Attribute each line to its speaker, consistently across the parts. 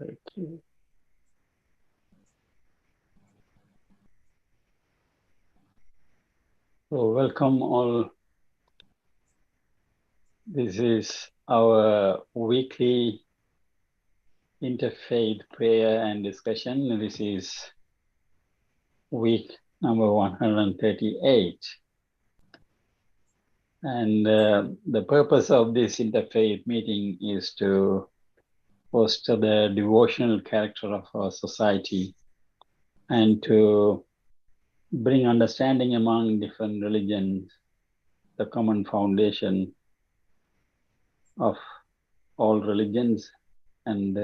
Speaker 1: Thank you. So welcome all. This is our weekly interfaith prayer and discussion. This is week number 138. And the purpose of this interfaith meeting is to foster the devotional character of our society and to bring understanding among different religions, the common foundation of all religions, and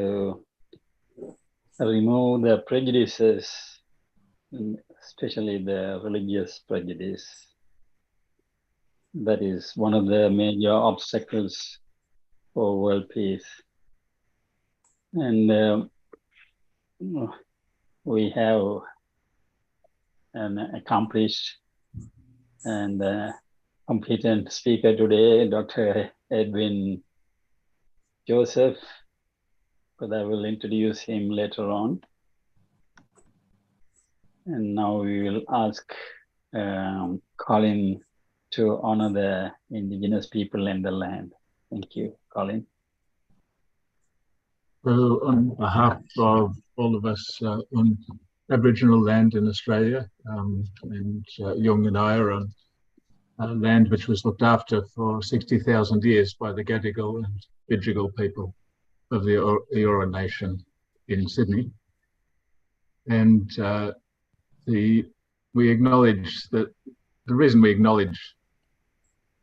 Speaker 1: remove the prejudices, especially the religious prejudice. That is one of the major obstacles for world peace. And we have an accomplished and competent speaker today, Dr. Edwin Joseph, but I will introduce him later on. And now we will ask Colin to honor the indigenous people in the land. Thank you, Colin.
Speaker 2: So on behalf of all of us on Aboriginal land in Australia, and Yunganaya on land which was looked after for 60,000 years by the Gadigal and Bidjigal people of the Eora Nation in Sydney. And we acknowledge that the reason we acknowledge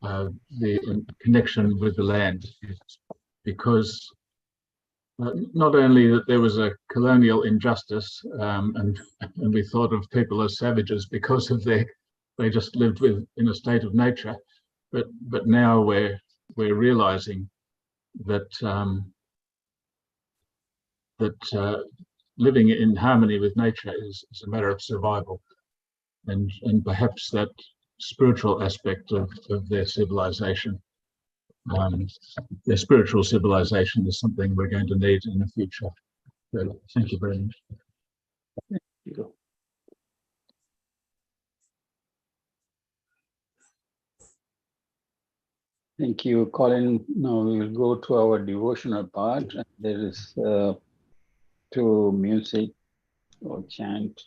Speaker 2: the connection with the land is because not only that there was a colonial injustice, and we thought of people as savages because of they just lived in a state of nature, but now we're realizing that living in harmony with nature is a matter of survival, and perhaps that spiritual aspect of their civilization. Their spiritual civilization is something we're going to need in the future. So, thank you very much.
Speaker 1: Thank you. Thank you, Colin. Now we will go to our devotional part. There is to music or chant.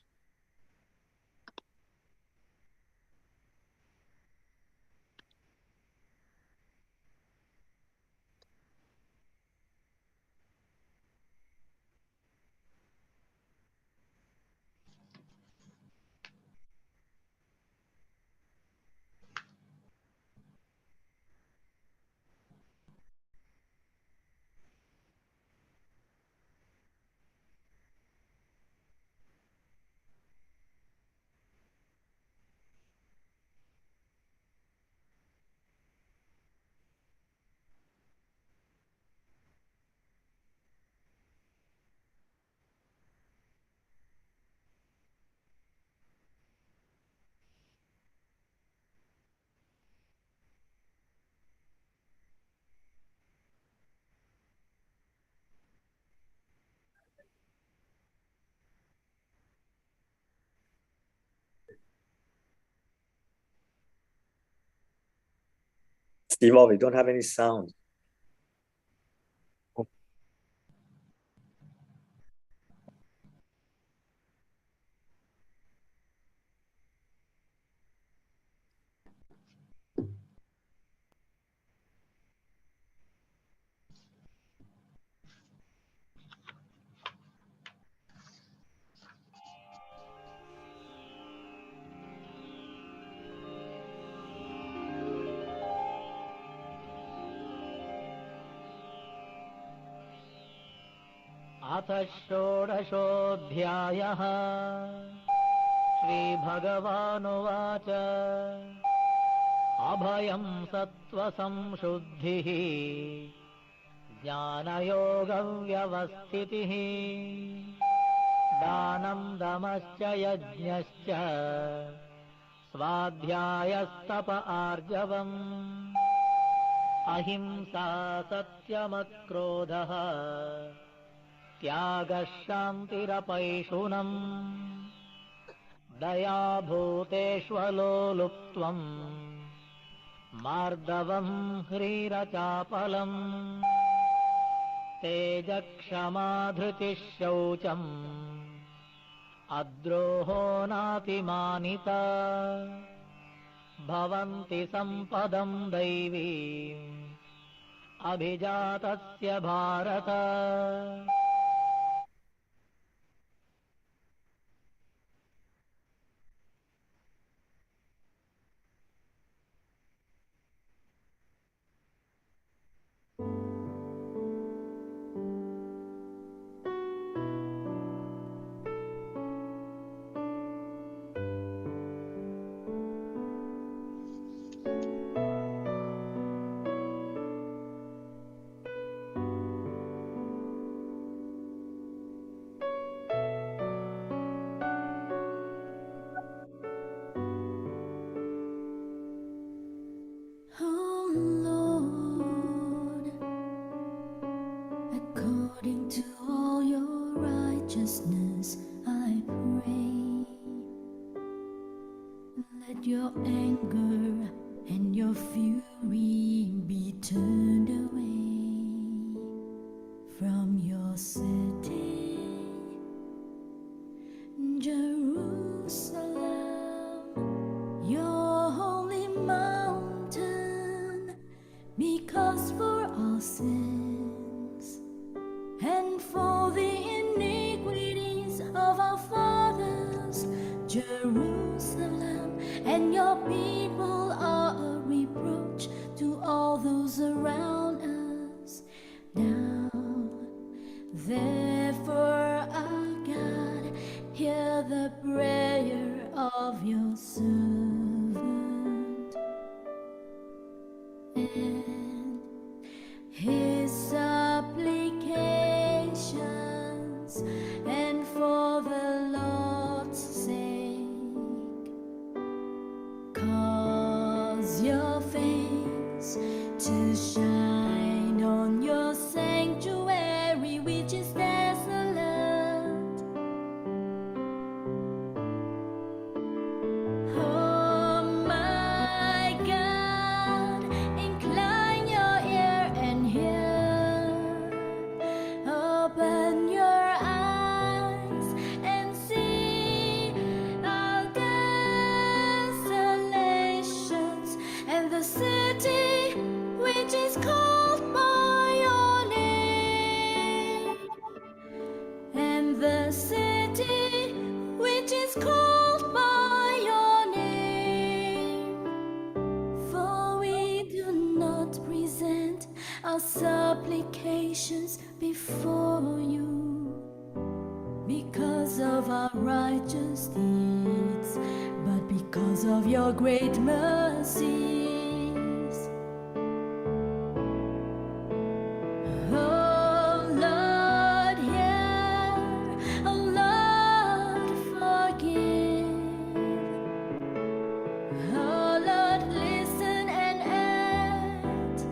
Speaker 3: Steve, we don't have any sound.
Speaker 4: अथ षोडशोऽध्यायः श्रीभगवानुवाच अभयं सत्त्वसंशुद्धिः ज्ञानयोगव्यवस्थितिः दानं दमश्च यज्ञश्च स्वाध्यायस्तप आर्जवम् अहिंसा सत्यमक्रोधः त्यागः शान्तिरपैशुनम् दयाभूतेष्वलोलुप्त्वम् मार्दवम् ह्रीरचापलम् तेजक्षमा धृतिः शौचम् अद्रोहो नातिमानिता भवन्ति सम्पदम् दैवीम् अभिजातस्य Bharat
Speaker 5: Oh Lord, according to all your righteousness, I pray. Let your anger and your fury be turned away from your city, Jerusalem, your holy mountain, because for our sins and for the iniquities of our fathers, Jerusalem and your people are a reproach to all those around us now. Therefore, our God, hear the prayer of your servant and his supplications, and for the Lord's sake, cause your face to shine on your sanctuary, which is desolate. Oh my God, incline your ear and hear. Open your eyes and see our desolations, and the city which is called by your name, and the city which is called by your name. For we do not present our supplications before you because of our righteous deeds, but because of your great mercies. Oh Lord, hear. Oh Lord, forgive. Oh Lord, listen and act.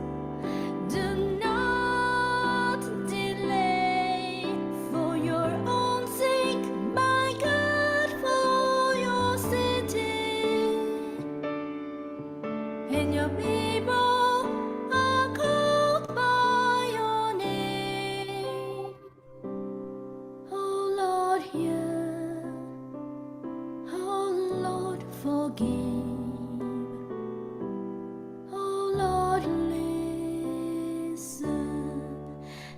Speaker 5: Do not delay, for your own sake, my God, for your city and your people are called by your name. Oh Lord, hear. Oh Lord, forgive. Oh Lord, listen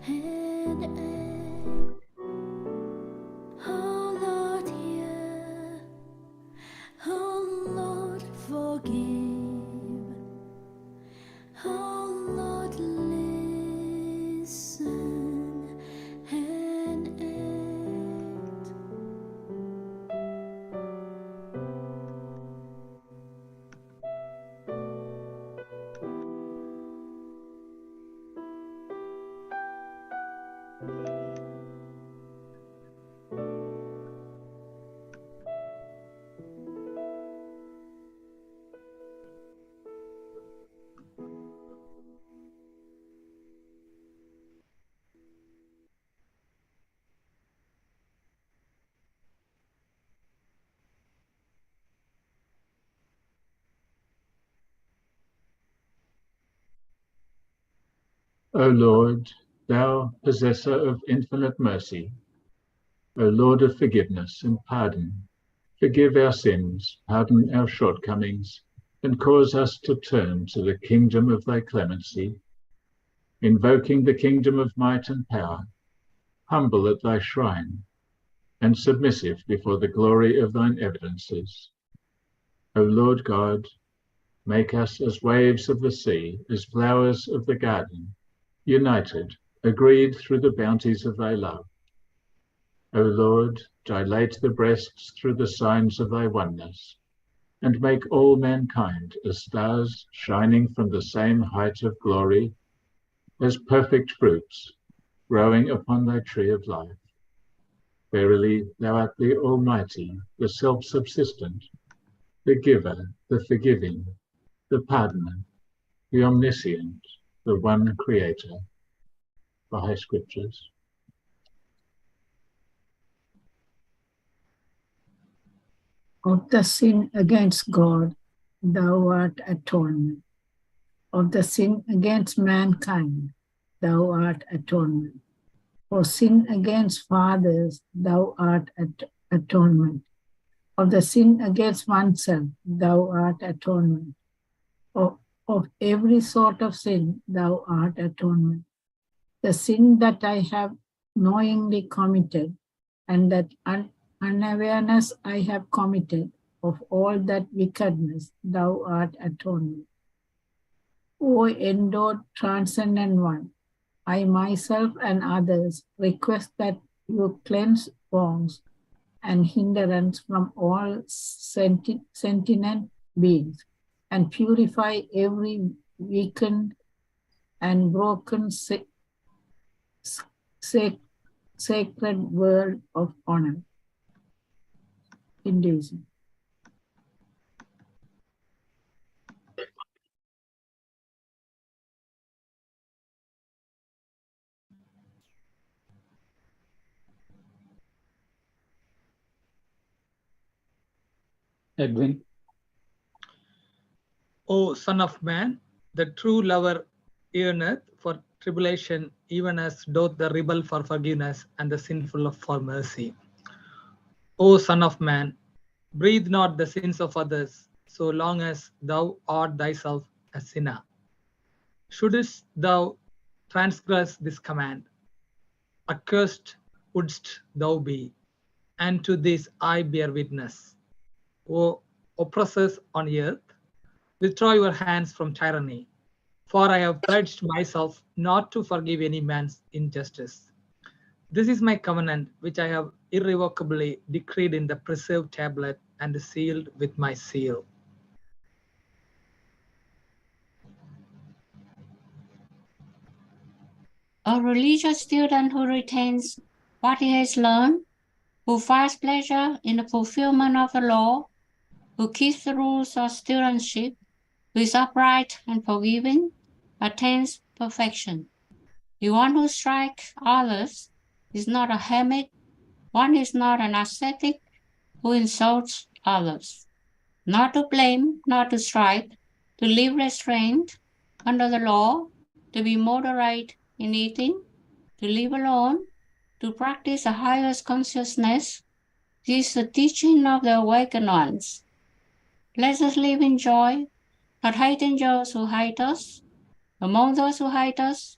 Speaker 5: and act. Oh Lord, hear. Oh Lord, forgive.
Speaker 2: O Lord, thou possessor of infinite mercy, O Lord of forgiveness and pardon, forgive our sins, pardon our shortcomings, and cause us to turn to the kingdom of thy clemency. Invoking the kingdom of might and power, humble at thy shrine, and submissive before the glory of thine evidences. O Lord God, make us as waves of the sea, as flowers of the garden, united, agreed through the bounties of thy love. O Lord, dilate the breasts through the signs of thy oneness, and make all mankind as stars shining from the same height of glory, as perfect fruits growing upon thy tree of life. Verily, thou art the Almighty, the self-subsistent, the giver, the forgiving, the pardoner, the omniscient, the one creator. Baha'i Scriptures.
Speaker 6: Of the sin against God, thou art atonement. Of the sin against mankind, thou art atonement. For sin against fathers, thou art atonement. Of the sin against oneself, thou art atonement. Of every sort of sin, thou art atonement. The sin that I have knowingly committed, and that unawareness I have committed, of all that wickedness, thou art atonement. O endowed transcendent one, I myself and others request that you cleanse wrongs and hindrance from all sentient beings, and purify every weakened and broken sacred world of honor. Hinduism.
Speaker 1: Edwin.
Speaker 7: O Son of Man, the true lover yearneth for tribulation, even as doth the rebel for forgiveness and the sinful for mercy. O Son of Man, breathe not the sins of others, so long as thou art thyself a sinner. Shouldst thou transgress this command, accursed wouldst thou be, and to this I bear witness. O oppressors on earth, withdraw your hands from tyranny, for I have pledged myself not to forgive any man's injustice. This is my covenant, which I have irrevocably decreed in the preserved tablet and sealed with my seal.
Speaker 8: A religious student who retains what he has learned, who finds pleasure in the fulfillment of the law, who keeps the rules of studentship, who is upright and forgiving, attains perfection. The one who strikes others is not a hermit, one is not an ascetic who insults others. Not to blame, not to strike, to live restrained under the law, to be moderate in eating, to live alone, to practice the highest consciousness. This is the teaching of the awakened ones. Let us live in joy, not hating those who hate us. Among those who hate us,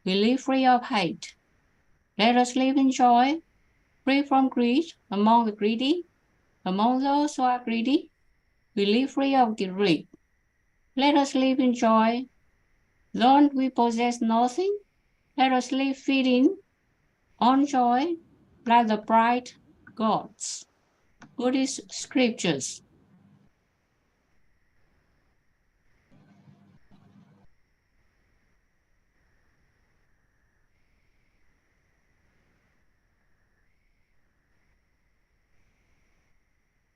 Speaker 8: we live free of hate. Let us live in joy, free from greed among the greedy. Among those who are greedy, we live free of greed. Let us live in joy. Though we possess nothing, let us live feeding on joy like the bright gods. Buddhist scriptures.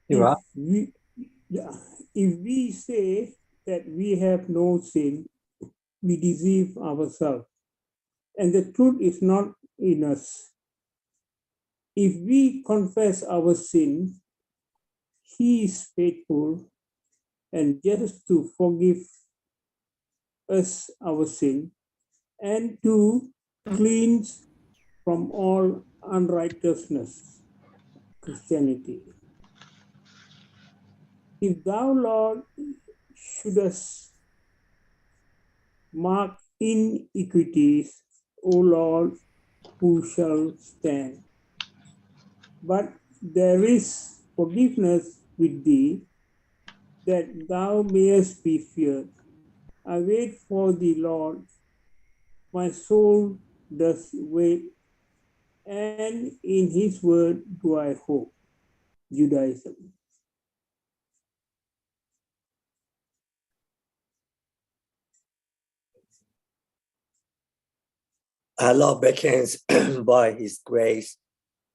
Speaker 1: Shiva.
Speaker 9: If we say that we have no sin, we deceive ourselves, and the truth is not in us. If we confess our sin, He is faithful and just to forgive us our sin and to cleanse from all unrighteousness, Christianity. If thou, Lord, shouldest mark iniquities, O Lord, who shall stand? But there is forgiveness with thee, that thou mayest be feared. I wait for thee, Lord. My soul does wait, and in his word do I hope. Judaism.
Speaker 3: Allah beckons by His grace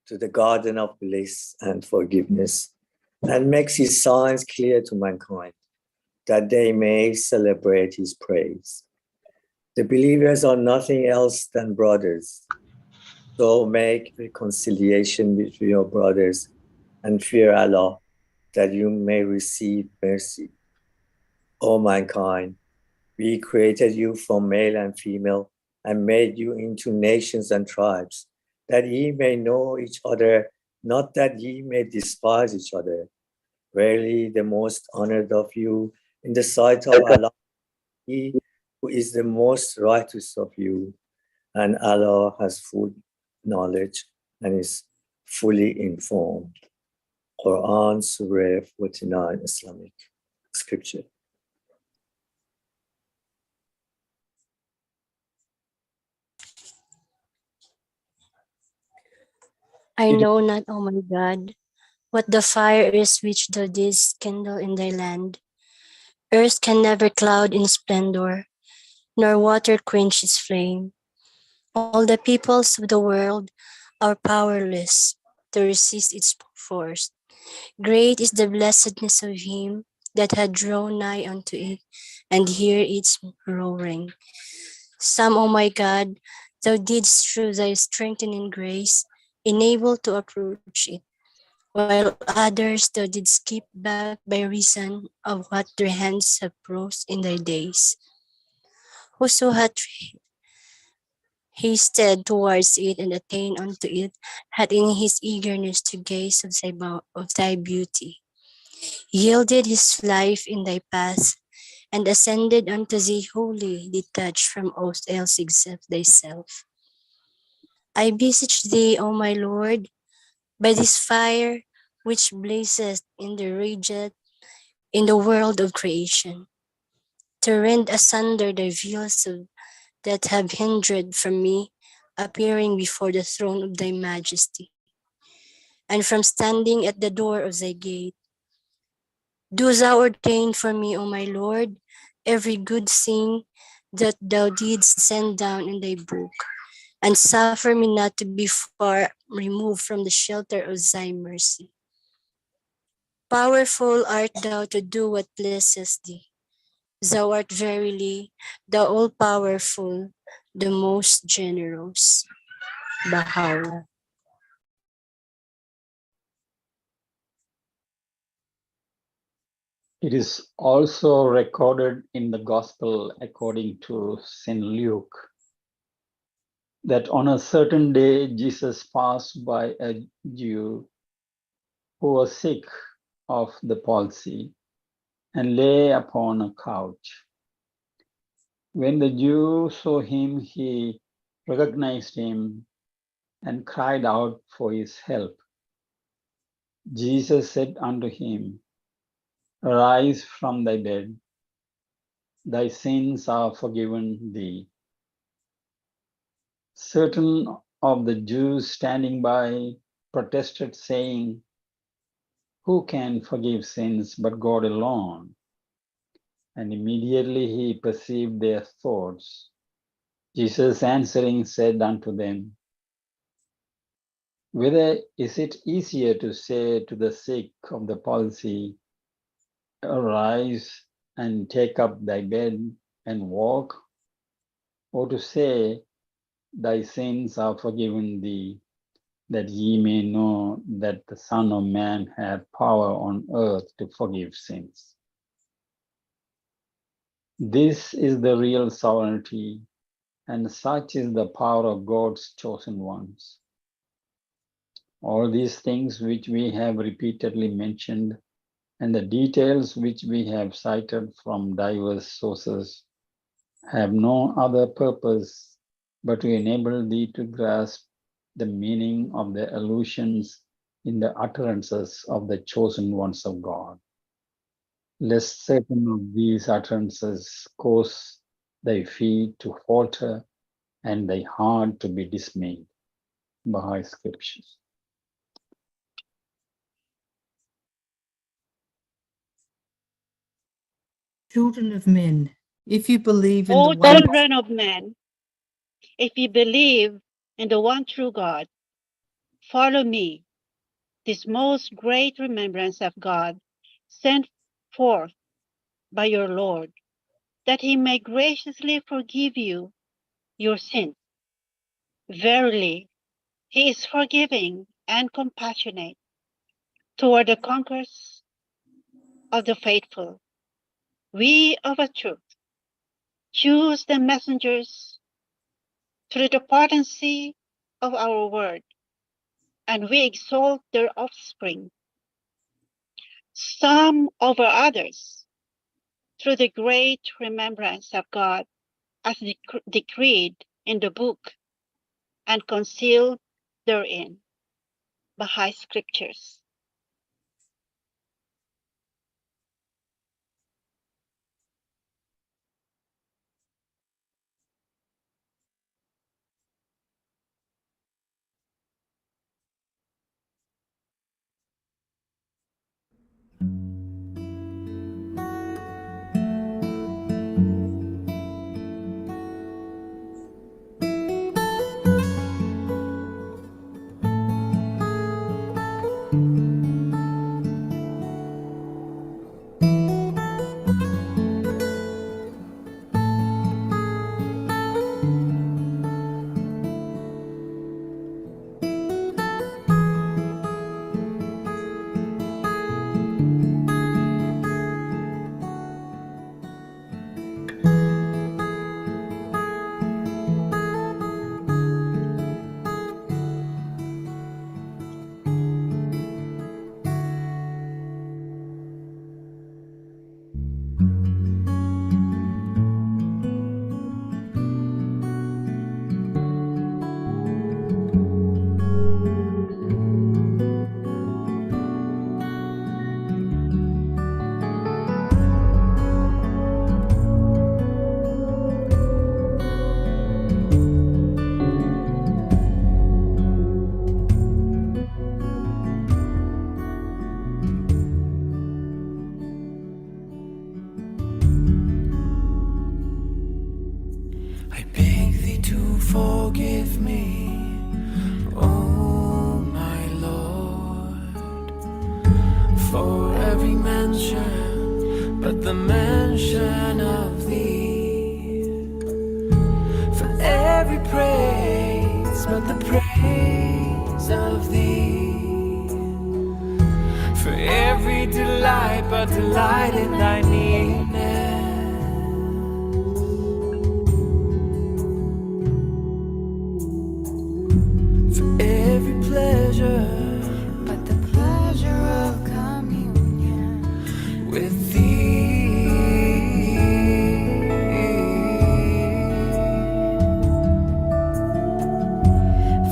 Speaker 3: to the garden of bliss and forgiveness, and makes His signs clear to mankind, that they may celebrate His praise. The believers are nothing else than brothers. So make reconciliation between your brothers and fear Allah, that you may receive mercy. O mankind, we created you from male and female and made you into nations and tribes, that ye may know each other, not that ye may despise each other. Verily, the most honored of you in the sight of Allah, he who is the most righteous of you, and Allah has full knowledge and is fully informed. Quran Surah 49, Islamic scripture.
Speaker 10: I know not, O my God, what the fire is which thou didst kindle in thy land. Earth can never cloud in splendor, nor water quench its flame. All the peoples of the world are powerless to resist its force. Great is the blessedness of him that had drawn nigh unto it, and hear its roaring. Some, O my God, thou didst through thy strengthening grace enable to approach it, while others thou didst keep back by reason of what their hands have wrought in thy days. Whoso hath hasted towards it and attained unto it, hath in his eagerness to gaze of thy beauty, yielded his life in thy path, and ascended unto thee wholly, detached from aught else except thyself. I beseech thee, O my Lord, by this fire which blazeth in the radiant in the world of creation, to rend asunder the veils that have hindered from me appearing before the throne of thy majesty, and from standing at the door of thy gate. Do thou ordain for me, O my Lord, every good thing that thou didst send down in thy book, and suffer me not to be far removed from the shelter of thy mercy. Powerful art thou to do what pleases thee. Thou art verily the all-powerful, the most generous. Baha'u'llah.
Speaker 1: It is also recorded in the Gospel according to St. Luke that on a certain day Jesus passed by a Jew who was sick of the palsy and lay upon a couch. When the Jew saw him, he recognized him and cried out for his help. Jesus said unto him, Arise from thy bed, thy sins are forgiven thee. Certain of the Jews standing by protested, saying, Who can forgive sins but God alone? And immediately he perceived their thoughts. Jesus answering said unto them, Whether is it easier to say to the sick of the palsy, Arise and take up thy bed and walk, or to say, Thy sins are forgiven thee, that ye may know that the Son of Man hath power on earth to forgive sins. This is the real sovereignty and such is the power of God's chosen ones. All these things which we have repeatedly mentioned and the details which we have cited from diverse sources have no other purpose but to enable thee to grasp the meaning of the allusions in the utterances of the chosen ones of God, lest certain of these utterances cause thy feet to falter and thy heart to be dismayed. Baha'i Scriptures.
Speaker 11: Children of men, if you believe in
Speaker 12: O
Speaker 11: the one
Speaker 12: children of men, if ye believe in the one true God, follow me, this most great remembrance of God, sent forth by your Lord, that he may graciously forgive you your sins. Verily, he is forgiving and compassionate toward the conquerors of the faithful. We of a truth choose the messengers through the potency of our word, and we exalt their offspring, some over others, through the great remembrance of God as decreed in the book and concealed therein. Baha'i Scriptures.
Speaker 13: I beg thee to forgive me, oh my Lord, for every mention but the mention of thee, for every praise but the praise of thee, for every delight but delight in thy nearness. Every pleasure but the pleasure of communion with thee,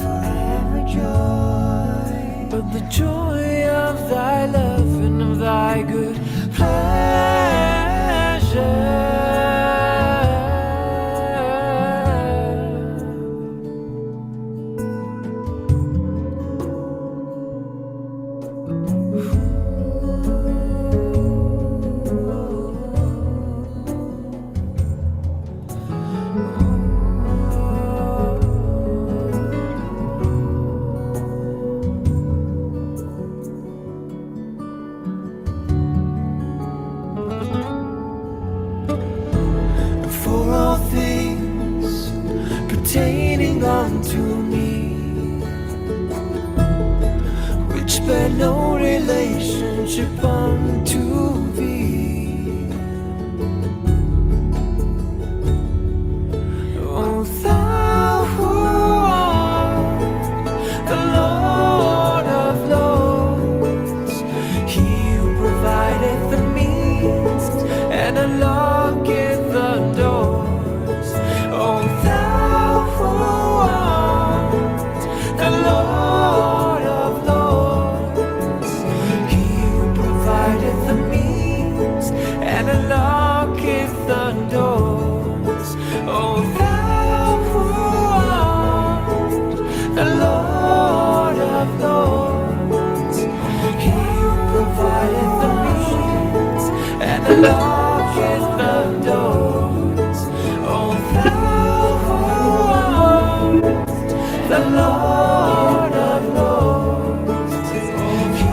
Speaker 13: for every joy but the joy of thy love and of thy good pleasure. For all things pertaining unto me, which bear no relationship unto thee, oh locketh the doors. O thou who art the Lord of Lords, he who provideth the means and unlocketh the doors. O thou who art the Lord of Lords, he who provideth the means and unlocketh the doors. O thou who art the Lord of Lords, he who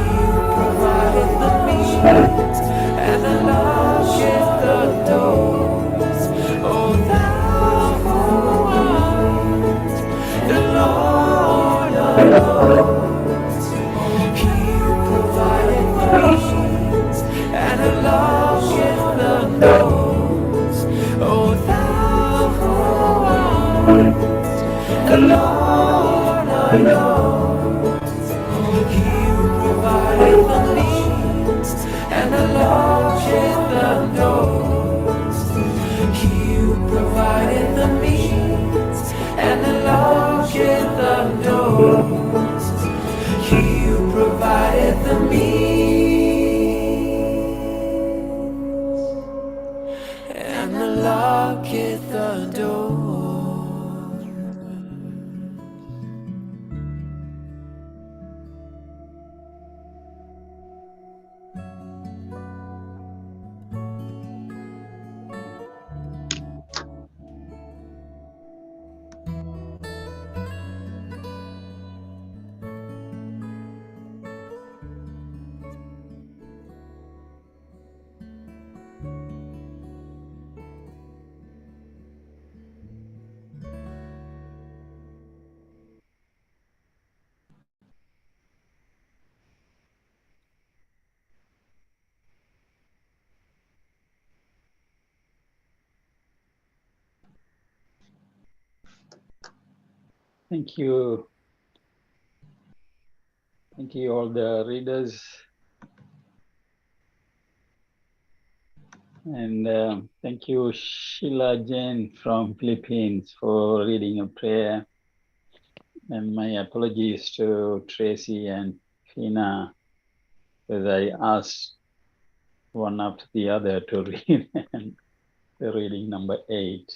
Speaker 13: provideth the means and unlocketh the doors. O thou who art the Lord of Lords, he who provideth the means and unlocketh the doors. O thou who art the Lord of Lords, he who provideth the means and unlocketh the doors. He who provideth the means and unlocketh the doors. He who provideth the means and unlocketh the doors.
Speaker 1: Thank you. Thank you, all the readers. And thank you, Sheila Jane from Philippines, for reading a prayer. And my apologies to Tracy and Fina, because I asked one after the other to read, and they're reading number 8.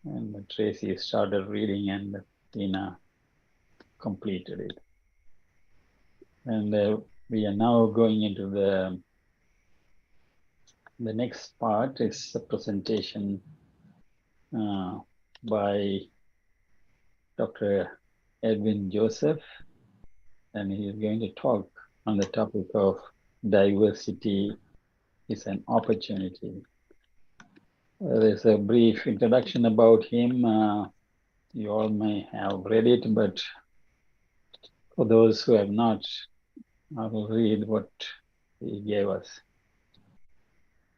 Speaker 1: And Tracy started reading and Fina completed it. And we are now going into the next part. Is a presentation by Dr. Edwin Joseph, and he is going to talk on the topic of diversity is an opportunity. There's a brief introduction about him. You all may have read it, but for those who have not, I will read what he gave us.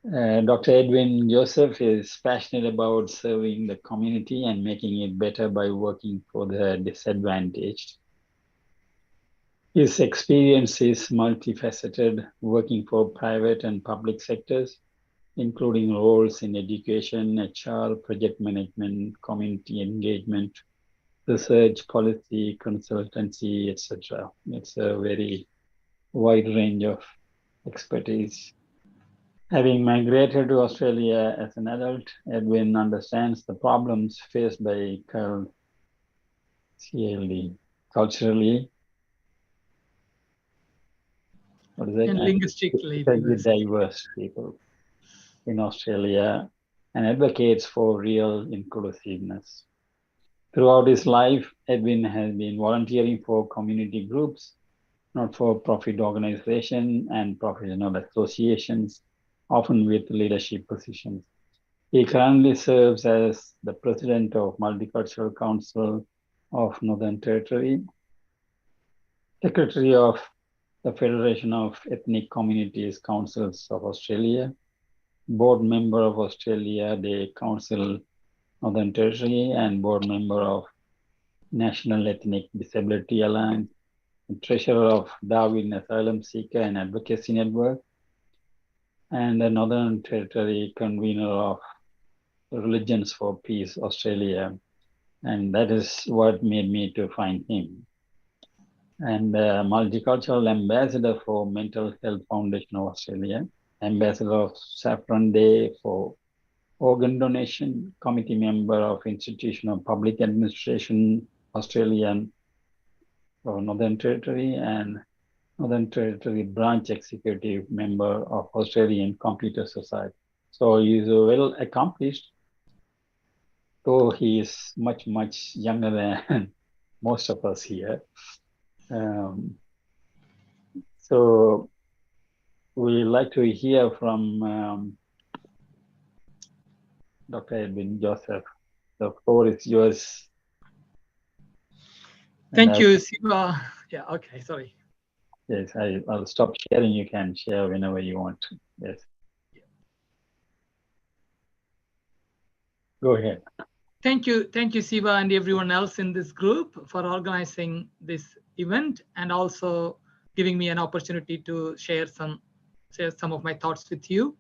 Speaker 1: Dr. Edwin Joseph is passionate about serving the community and making it better by working for the disadvantaged. His experience is multifaceted, working for private and public sectors, including roles in education, HR, project management, community engagement, research, policy, consultancy, etc. It's a very wide range of expertise. Having migrated to Australia as an adult, Edwin understands the problems faced by culturally, what is it?
Speaker 7: And linguistically
Speaker 1: diverse people in Australia, and advocates for real inclusiveness. Throughout his life, Edwin has been volunteering for community groups, not-for-profit organizations, and professional associations, often with leadership positions. He currently serves as the president of Multicultural Council of Northern Territory, secretary of the Federation of Ethnic Communities Councils of Australia, board member of Australia Day Council Northern Territory, and board member of National Ethnic Disability Alliance, and treasurer of Darwin Asylum Seeker and Advocacy Network. and the Northern Territory convener of Religions for Peace Australia. And that is what made me to find him. And multicultural ambassador for Mental Health Foundation of Australia, ambassador of Saffron Day for organ donation, committee member of Institution of Public Administration Australian for Northern Territory, and Northern Territory branch executive member of Australian Computer Society. So he's well accomplished, though he is much, much younger than most of us here. So we like to hear from Dr. Edwin Joseph. The floor is yours.
Speaker 7: Thank you, Siva. Yeah, okay, sorry.
Speaker 1: Yes, I'll stop sharing. You can share whenever you want to. Yes. Go ahead.
Speaker 7: Thank you, Siva, and everyone else in this group for organizing this event and also giving me an opportunity to share some of my thoughts with you.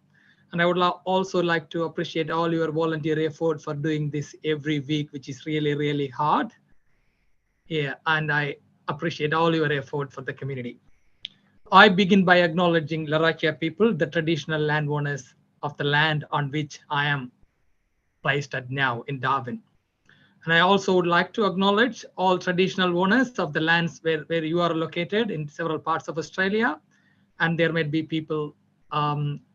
Speaker 7: And I would also like to appreciate all your volunteer effort for doing this every week, which is really, really hard. Yeah, and I appreciate all your effort for the community. I begin by acknowledging Larrakia people, the traditional landowners of the land on which I am placed at now in Darwin. And I also would like to acknowledge all traditional owners of the lands where you are located in several parts of Australia. And there might be people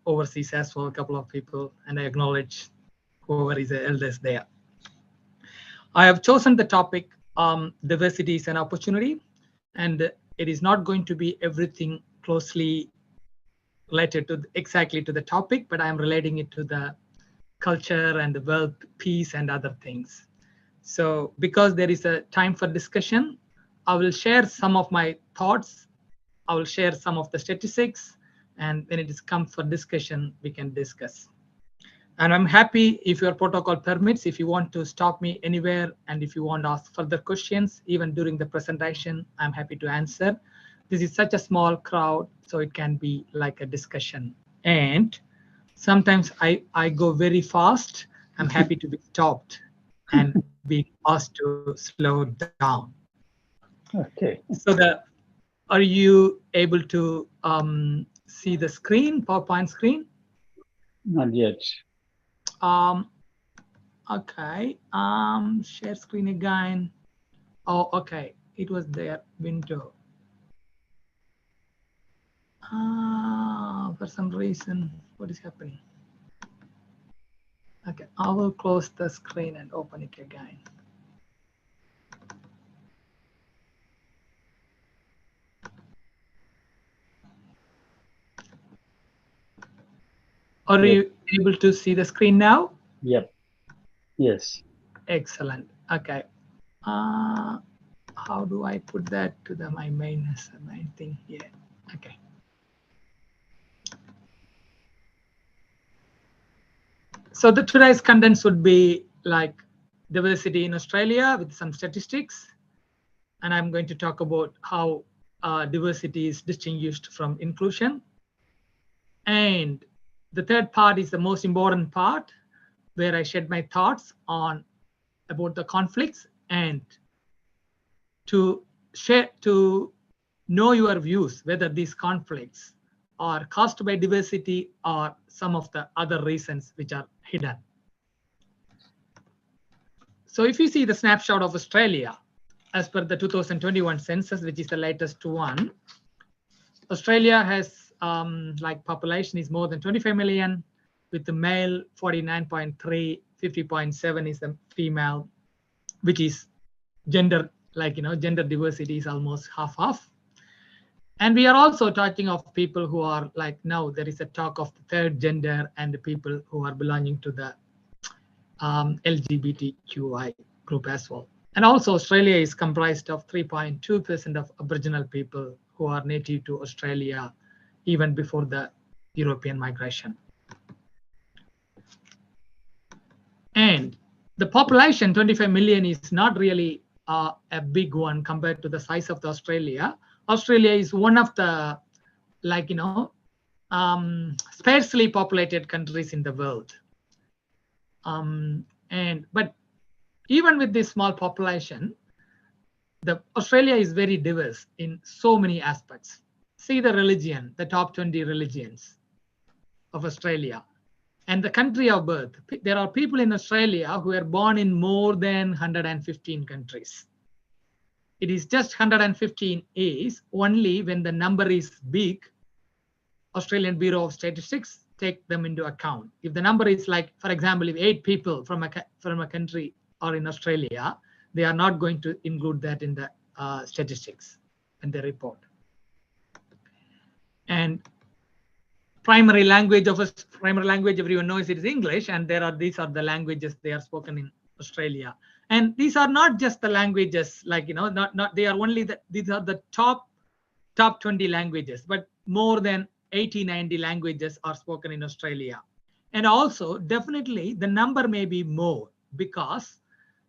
Speaker 7: overseas as well, a couple of people, and I acknowledge whoever is the elders there. I have chosen the topic, diversity is an opportunity, and it is not going to be everything closely related to exactly to the topic, but I am relating it to the culture and the wealth, peace, and other things. So because there is a time for discussion, I will share some of my thoughts. I will share some of the statistics, and when it is come for discussion, we can discuss. And I'm happy if your protocol permits, if you want to stop me anywhere, and if you want to ask further questions, even during the presentation, I'm happy to answer. This is such a small crowd, so it can be like a discussion. And sometimes I go very fast. I'm happy to be stopped and be asked to slow down.
Speaker 1: Okay.
Speaker 7: So are you able to see the screen, PowerPoint screen?
Speaker 1: Not yet.
Speaker 7: Okay. Share screen again. Oh, okay. It was there. Window. For some reason, what is happening? Okay, I will close the screen and open it again. Are you able to see the screen now?
Speaker 1: Yep. Yes.
Speaker 7: Excellent. Okay. How do I put that to my main thing here? Okay. So today's contents would be like diversity in Australia with some statistics. And I'm going to talk about how diversity is distinguished from inclusion. And the third part is the most important part, where I shed my thoughts on about the conflicts and to know your views, whether these conflicts are caused by diversity or some of the other reasons which are hidden. So if you see the snapshot of Australia, as per the 2021 census, which is the latest one, Australia has like population is more than 25 million, with the male 49.3, 50.7 is the female, which is gender, gender diversity is almost half. And we are also talking of people who are like, now there is a talk of the third gender and the people who are belonging to the LGBTQI group as well. And also Australia is comprised of 3.2% of Aboriginal people who are native to Australia even before the European migration. And the population, 25 million, is not really a big one compared to the size of the Australia. Australia is one of the, sparsely populated countries in the world. But even with this small population, Australia is very diverse in so many aspects. See the religion, the top 20 religions of Australia, and the country of birth. There are people in Australia who are born in more than 115 countries. It is just 115 is only when the number is big, Australian Bureau of Statistics take them into account. If the number is like, for example, if 8 people from a country are in Australia, they are not going to include that in the statistics and the report. And primary language everyone knows it is English, and these are the languages they are spoken in Australia. And these are not just the languages, like, they are only these are the top 20 languages, but more than 80-90 languages are spoken in Australia. And also definitely the number may be more, because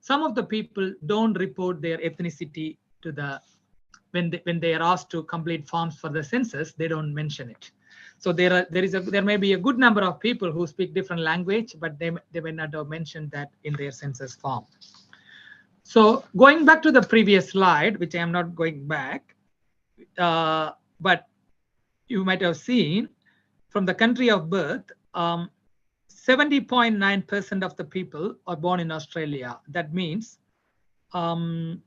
Speaker 7: some of the people don't report their ethnicity to when they are asked to complete forms for the census, they don't mention it. So there may be a good number of people who speak different language, but they may not have mentioned that in their census form. So going back to the previous slide, which I am not going back, but you might have seen from the country of birth, 70.9% of the people are born in Australia. That means, that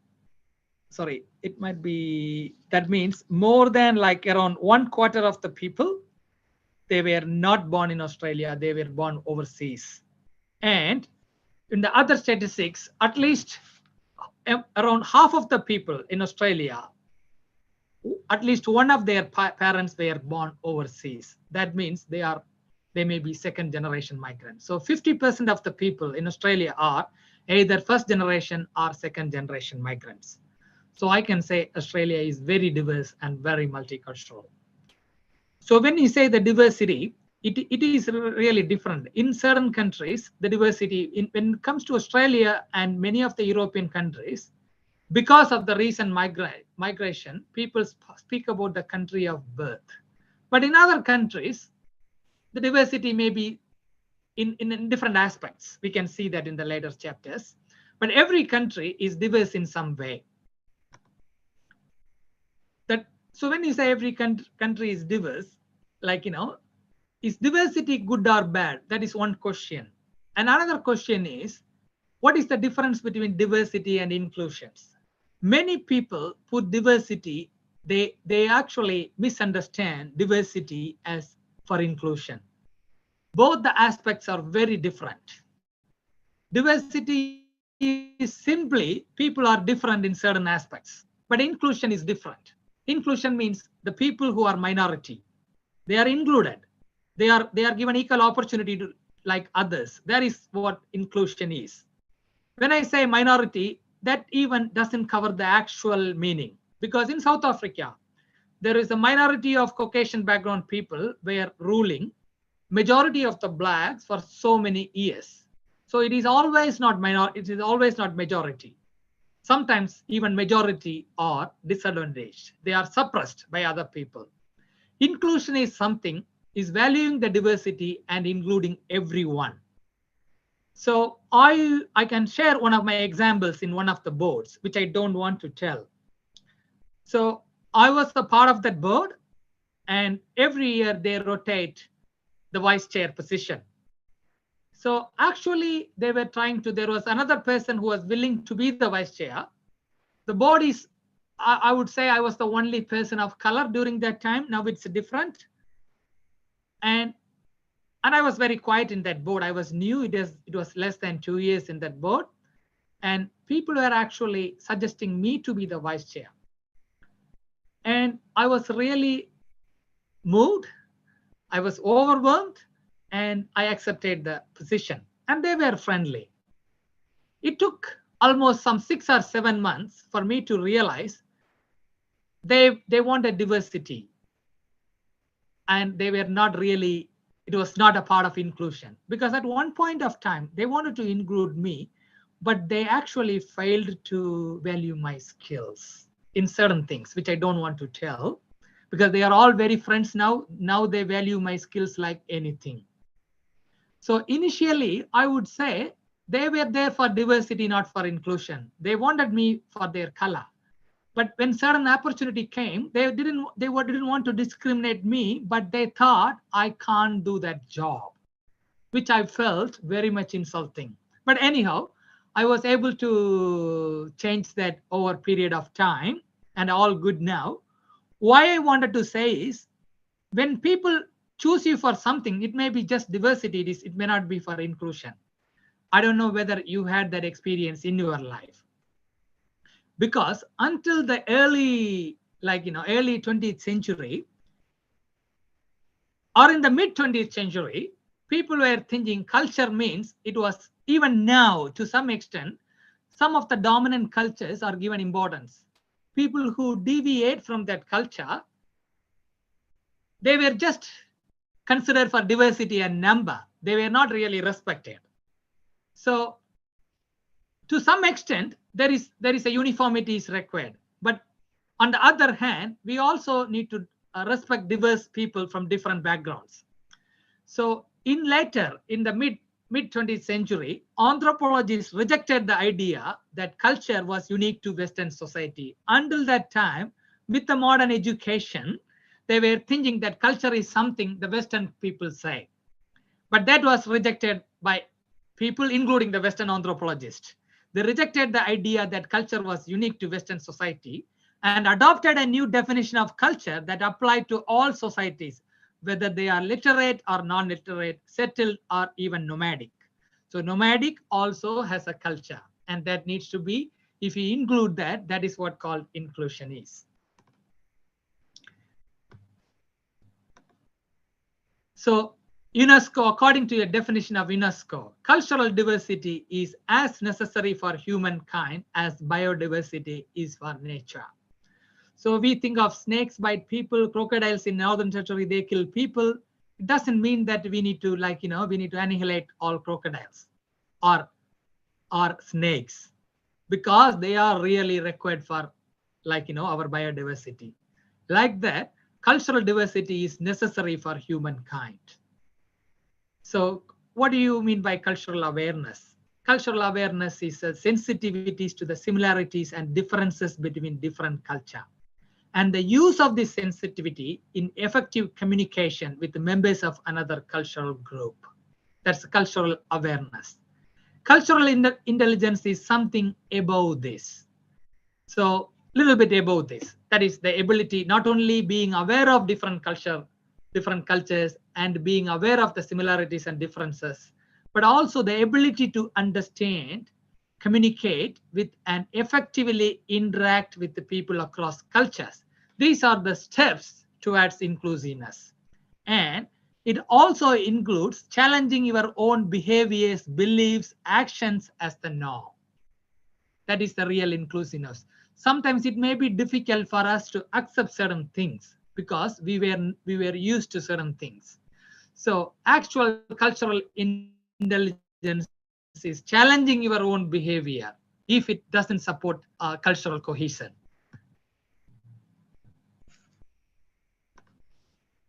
Speaker 7: means more than like around 1/4 of the people, they were not born in Australia, they were born overseas. And in the other statistics, at least around half of the people in Australia, at least one of their parents were born overseas. That means they may be second generation migrants. So 50% of the people in Australia are either first generation or second generation migrants. So I can say Australia is very diverse and very multicultural. So when you say the diversity, it is really different. In certain countries, the diversity, when it comes to Australia and many of the European countries, because of the recent migration, people speak about the country of birth. But in other countries, the diversity may be in different aspects. We can see that in the later chapters. But every country is diverse in some way. So when you say every country is diverse, like, is diversity good or bad? That is one question. And another question is, what is the difference between diversity and inclusions? Many people put diversity, they actually misunderstand diversity as for inclusion. Both the aspects are very different. Diversity is simply people are different in certain aspects, but inclusion is different. Inclusion means the people who are minority, they are included. They are given equal opportunity to like others. That is what inclusion is. When I say minority, that even doesn't cover the actual meaning, because in South Africa, there is a minority of Caucasian background people were ruling majority of the blacks for so many years. So it is always not minority, it is always not majority. Sometimes even majority are disadvantaged. They are suppressed by other people. Inclusion is something, is valuing the diversity and including everyone. So I can share one of my examples in one of the boards, which I don't want to tell. So I was a part of that board, and every year they rotate the vice chair position. So actually they were trying to, there was another person who was willing to be the vice chair. The board is, I would say I was the only person of color during that time. Now it's different. And I was very quiet in that board. I was new, it was less than 2 years in that board. And people were actually suggesting me to be the vice chair. And I was really moved. I was overwhelmed, and I accepted the position, and they were friendly. It took almost some 6 or 7 months for me to realize they wanted diversity, and they were not really, it was not a part of inclusion, because at one point of time they wanted to include me, but they actually failed to value my skills in certain things, which I don't want to tell. because they are all very friends now. Now they value my skills like anything. So initially, I would say they were there for diversity, not for inclusion. They wanted me for their color. But when certain opportunity came, they didn't want to discriminate me, but they thought I can't do that job, which I felt very much insulting. But anyhow, I was able to change that over a period of time, and all good now. Why I wanted to say is, when people choose you for something, it may be just diversity, it may not be for inclusion. I don't know whether you had that experience in your life. Because until the early 20th century, or in the mid 20th century, people were thinking culture means, it was, even now to some extent, some of the dominant cultures are given importance. People who deviate from that culture, they were just considered for diversity and number. They were not really respected. So to some extent, there is a uniformity is required. But on the other hand, we also need to respect diverse people from different backgrounds. So in the mid 20th century, anthropologists rejected the idea that culture was unique to Western society. Until that time, with the modern education, they were thinking that culture is something the Western people say. But that was rejected by people, including the Western anthropologists. They rejected the idea that culture was unique to Western society and adopted a new definition of culture that applied to all societies, whether they are literate or non-literate, settled or even nomadic. So nomadic also has a culture, and that needs to be, if you include that, that is what called inclusion is. So UNESCO, according to a definition of UNESCO, cultural diversity is as necessary for humankind as biodiversity is for nature. So we think of snakes bite people, crocodiles in Northern Territory, they kill people. It doesn't mean that we need to we need to annihilate all crocodiles or snakes, because they are really required for our biodiversity. Like that, cultural diversity is necessary for humankind. So what do you mean by cultural awareness? Cultural awareness is sensitivities to the similarities and differences between different culture, and the use of this sensitivity in effective communication with the members of another cultural group. That's cultural awareness. Cultural intelligence is something above this. So a little bit above this. That is the ability, not only being aware of different cultures and being aware of the similarities and differences, but also the ability to understand, communicate with, and effectively interact with the people across cultures. These are the steps towards inclusiveness. And it also includes challenging your own behaviors, beliefs, actions as the norm. That is the real inclusiveness. Sometimes it may be difficult for us to accept certain things because we were used to certain things. So actual cultural intelligence is challenging your own behavior if it doesn't support cultural cohesion.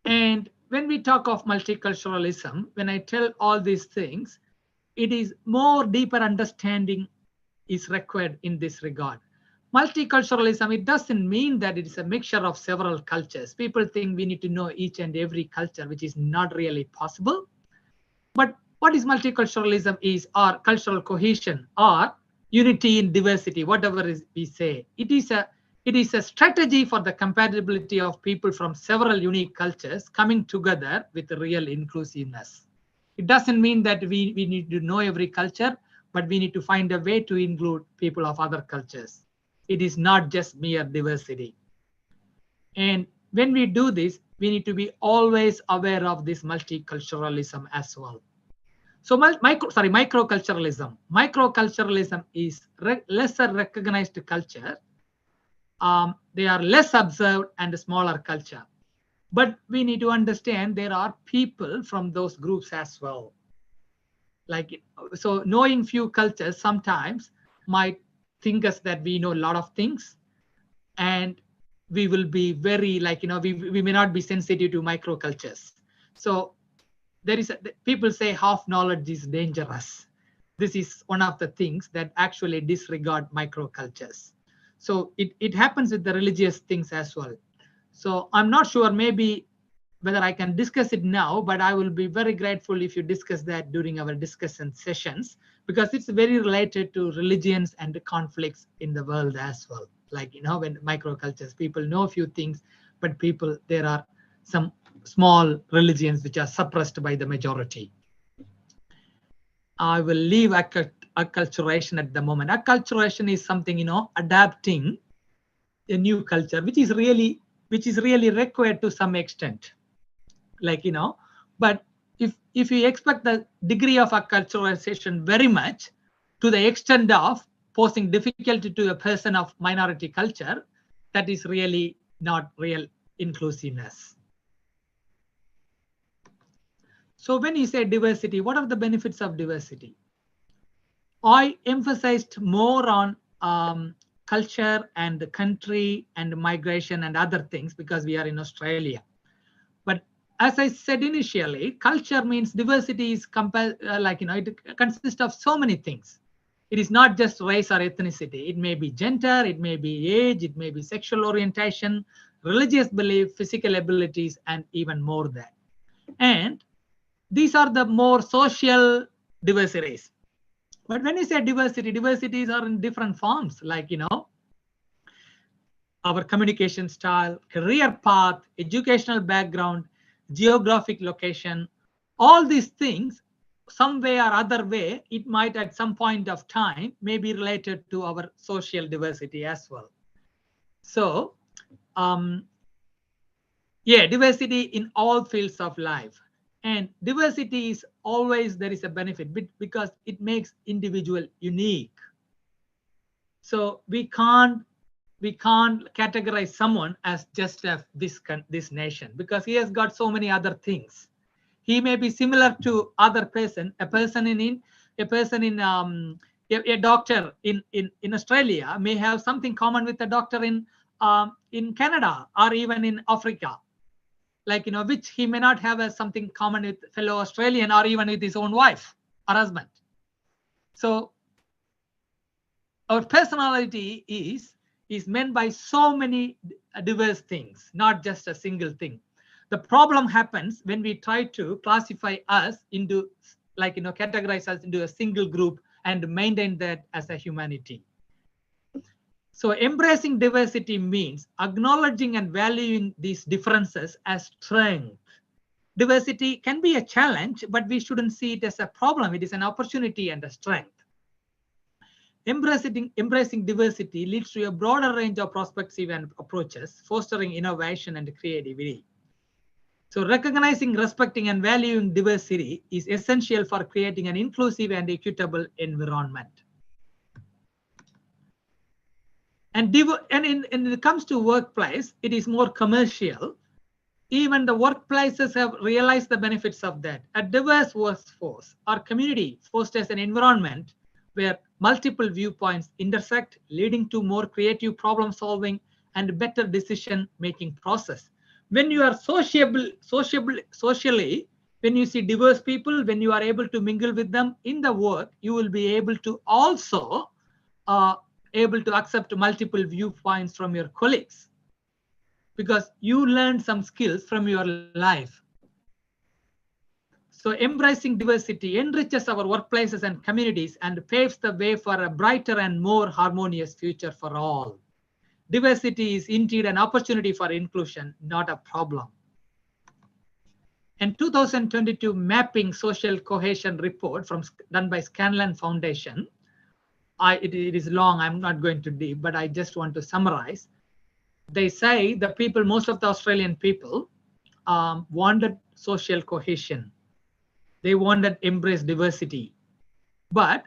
Speaker 7: And when we talk of multiculturalism, when I tell all these things, it is more deeper understanding is required in this regard. Multiculturalism, it doesn't mean that it is a mixture of several cultures. People think we need to know each and every culture, which is not really possible. But what is multiculturalism is, or cultural cohesion, or unity in diversity, whatever we say. It is a strategy for the compatibility of people from several unique cultures coming together with real inclusiveness. It doesn't mean that we need to know every culture, but we need to find a way to include people of other cultures. It is not just mere diversity. And when we do this, we need to be always aware of this multiculturalism as well. So microculturalism. Microculturalism is lesser recognized culture. They are less observed and a smaller culture. But we need to understand there are people from those groups as well. So knowing few cultures sometimes might think us that we know a lot of things, and we will be very we may not be sensitive to microcultures. So there is people say half knowledge is dangerous. This is one of the things that actually disregard microcultures. So it happens with the religious things as well. So I'm not sure maybe whether I can discuss it now, but I will be very grateful if you discuss that during our discussion sessions, because it's very related to religions and the conflicts in the world as well. Like, when microcultures, people know a few things, but there are some small religions which are suppressed by the majority. I will leave acculturation at the moment. Acculturation is something, adapting a new culture, which is really required to some extent. But if you expect the degree of acculturation very much to the extent of posing difficulty to a person of minority culture, that is really not real inclusiveness. So when you say diversity, what are the benefits of diversity? I emphasized more on culture and the country and migration and other things because we are in Australia. But as I said initially, culture means diversity is it consists of so many things. It is not just race or ethnicity. It may be gender, it may be age, it may be sexual orientation, religious belief, physical abilities, and even more than. And these are the more social diversities. But when you say diversity, diversities are in different forms, like, our communication style, career path, educational background, geographic location, all these things, some way or other way, it might at some point of time may be related to our social diversity as well. So, diversity in all fields of life. And diversity is always, there is a benefit because it makes individual unique. So we can't categorize someone as just this nation because he has got so many other things. He may be similar to other person, a doctor in Australia may have something common with a doctor in Canada or even in Africa. Which he may not have as something common with fellow Australian or even with his own wife or husband. So our personality is meant by so many diverse things, not just a single thing. The problem happens when we try to classify us into, categorize us into a single group and maintain that as a humanity. So embracing diversity means acknowledging and valuing these differences as strength. Diversity can be a challenge, but we shouldn't see it as a problem. It is an opportunity and a strength. Embracing diversity leads to a broader range of perspectives and approaches, fostering innovation and creativity. So recognizing, respecting, and valuing diversity is essential for creating an inclusive and equitable environment. And when it comes to workplace, it is more commercial. Even the workplaces have realized the benefits of that. A diverse workforce or community fosters an environment where multiple viewpoints intersect, leading to more creative problem solving and better decision-making process. When you are socially, when you see diverse people, when you are able to mingle with them in the work, you will be able to also able to accept multiple viewpoints from your colleagues because you learn some skills from your life. So embracing diversity enriches our workplaces and communities and paves the way for a brighter and more harmonious future for all. Diversity is indeed an opportunity for inclusion, not a problem. And 2022 Mapping Social Cohesion report done by Scanlon Foundation. It is long, I'm not going to deep, but I just want to summarize. They say the people, most of the Australian people wanted social cohesion. They wanted embrace diversity, but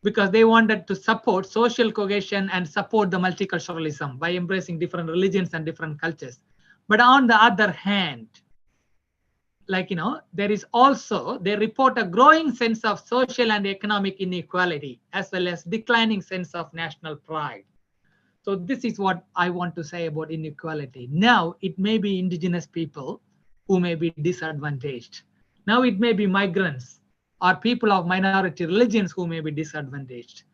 Speaker 7: because they wanted to support social cohesion and support the multiculturalism by embracing different religions and different cultures. But on the other hand, there is also, they report a growing sense of social and economic inequality, as well as declining sense of national pride. So this is what I want to say about inequality. Now it may be indigenous people who may be disadvantaged. Now it may be migrants or people of minority religions who may be disadvantaged.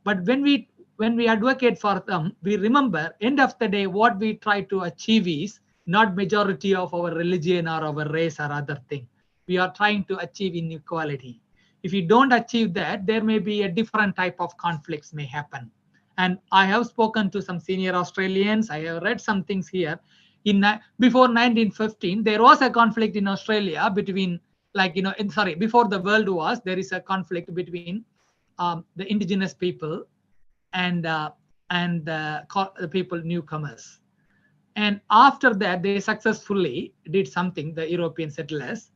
Speaker 7: But when we advocate for them, we remember end of the day what we try to achieve is not majority of our religion or our race or other thing. We are trying to achieve inequality. If you don't achieve that, there may be a different type of conflicts may happen. And I have spoken to some senior Australians. I have read some things here. Before 1915, there was a conflict in Australia between, before the World Wars, there is a conflict between the indigenous people and the people newcomers. And after that, they successfully did something, the European settlers.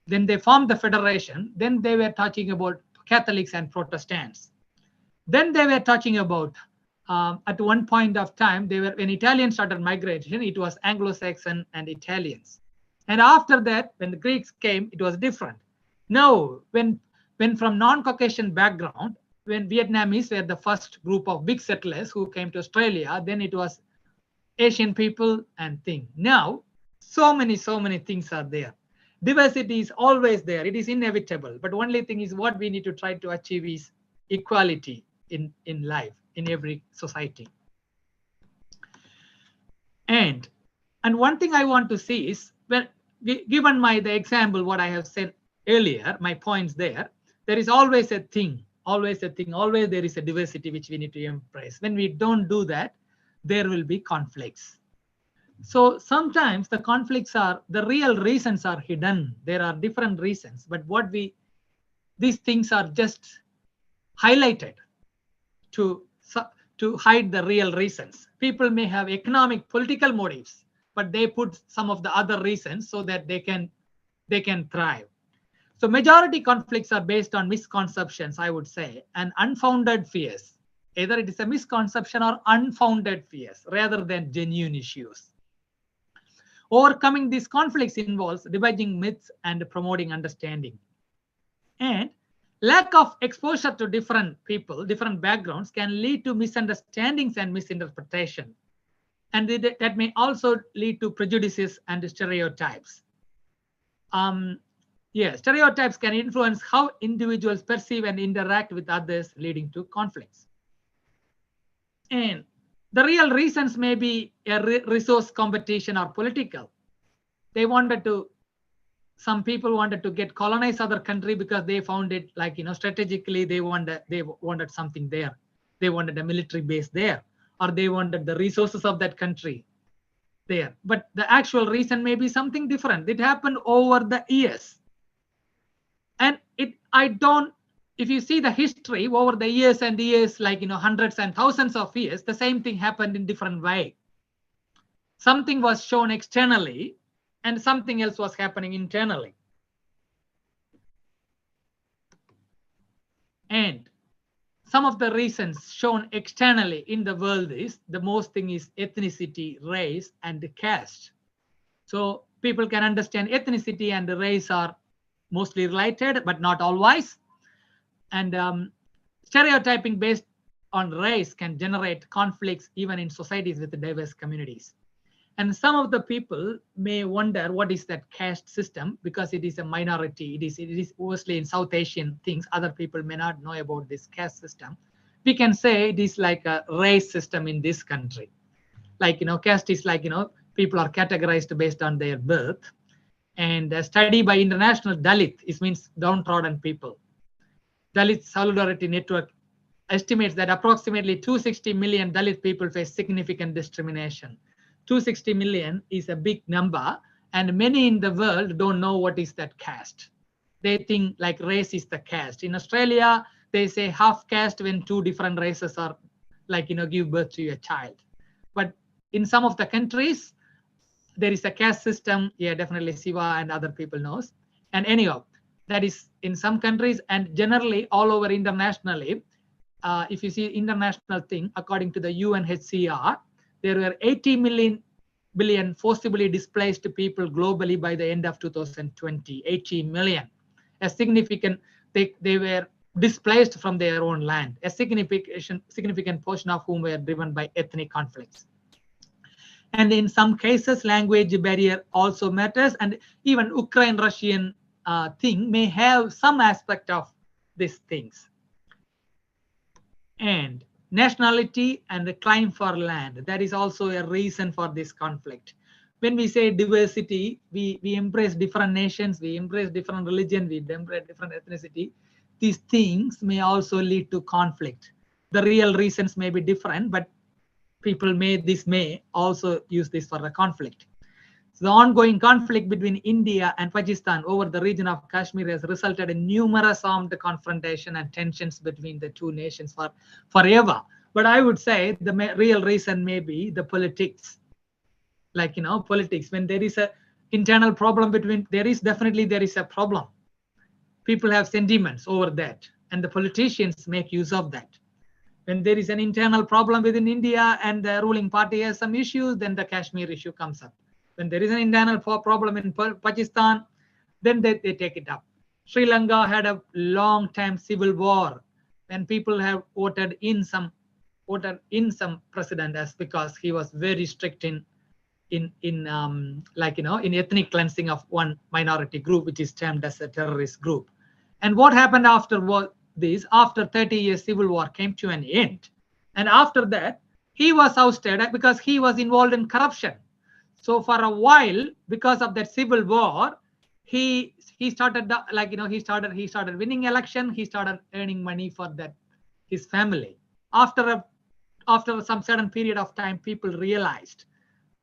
Speaker 7: Then they formed the federation. Then they were talking about Catholics and Protestants. Then they were talking about, at one point of time, when Italians started migration, it was Anglo-Saxon and Italians. And after that, when the Greeks came, it was different. Now, when from non-Caucasian background, when Vietnamese were the first group of big settlers who came to Australia, then it was Asian people and thing. Now, so many things are there. Diversity is always there. It is inevitable. But only thing is what we need to try to achieve is equality in life, in every society. And one thing I want to see is, when given the example, what I have said earlier, my points there is always a thing, always there is a diversity which we need to embrace. When we don't do that, there will be conflicts. So sometimes the conflicts the real reasons are hidden. There are different reasons, but these things are just highlighted to hide the real reasons. People may have economic, political motives, but they put some of the other reasons so that they can thrive. So majority conflicts are based on misconceptions, I would say, and unfounded fears. Either it is a misconception or unfounded fears rather than genuine issues. Overcoming these conflicts involves dividing myths and promoting understanding. And lack of exposure to different people, different backgrounds can lead to misunderstandings and misinterpretation. And that may also lead to prejudices and stereotypes. Stereotypes can influence how individuals perceive and interact with others, leading to conflicts. And the real reasons may be a resource competition or political. Some people wanted to colonize other country because they found it strategically they wanted something there. They wanted a military base there, or they wanted the resources of that country there. But the actual reason may be something different. It happened over the years. And if you see the history over the years and years, hundreds and thousands of years, the same thing happened in different way. Something was shown externally and something else was happening internally. And some of the reasons shown externally in the world is, the most thing is ethnicity, race, and caste. So people can understand ethnicity and race are mostly related, but not always. And stereotyping based on race can generate conflicts even in societies with diverse communities. And some of the people may wonder what is that caste system, because it is a minority. It is mostly in South Asian things. Other people may not know about this caste system. We can say it is like a race system in this country. Caste is people are categorized based on their birth. And a study by International Dalit, it means downtrodden people. Dalit Solidarity Network estimates that approximately 260 million Dalit people face significant discrimination. 260 million is a big number, and many in the world don't know what is that caste. They think race is the caste. In Australia, they say half caste when two different races are give birth to a child. But in some of the countries, there is a caste system. Yeah, definitely Siva and other people knows. And anyhow, that is in some countries, and generally all over internationally. If you see international thing, according to the UNHCR, there were 80 billion forcibly displaced people globally by the end of 2020. 80 million. A significant, they were displaced from their own land, a significant portion of whom were driven by ethnic conflicts. And in some cases, language barrier also matters, and even Ukraine-Russian thing may have some aspect of these things. And nationality and the claim for land, that is also a reason for this conflict. When we say diversity, we embrace different nations, we embrace different religion, we embrace different ethnicity. These things may also lead to conflict. The real reasons may be different, but people may also use this for a conflict. So the ongoing conflict between India and Pakistan over the region of Kashmir has resulted in numerous armed confrontation and tensions between the two nations forever. But I would say the real reason may be the politics. Like, politics, when there is a internal problem between, there is a problem. People have sentiments over that, and the politicians make use of that. When there is an internal problem within India and the ruling party has some issues, then the Kashmir issue comes up. When there is an internal problem in Pakistan, then they take it up. Sri Lanka had a long time civil war, and people have voted in some president as because he was very strict in ethnic cleansing of one minority group, which is termed as a terrorist group. And what happened after this? After 30 years civil war came to an end, and after that he was ousted because he was involved in corruption. So for a while, because of that civil war, he started he started winning election. He started earning money for his family. After some certain period of time, people realized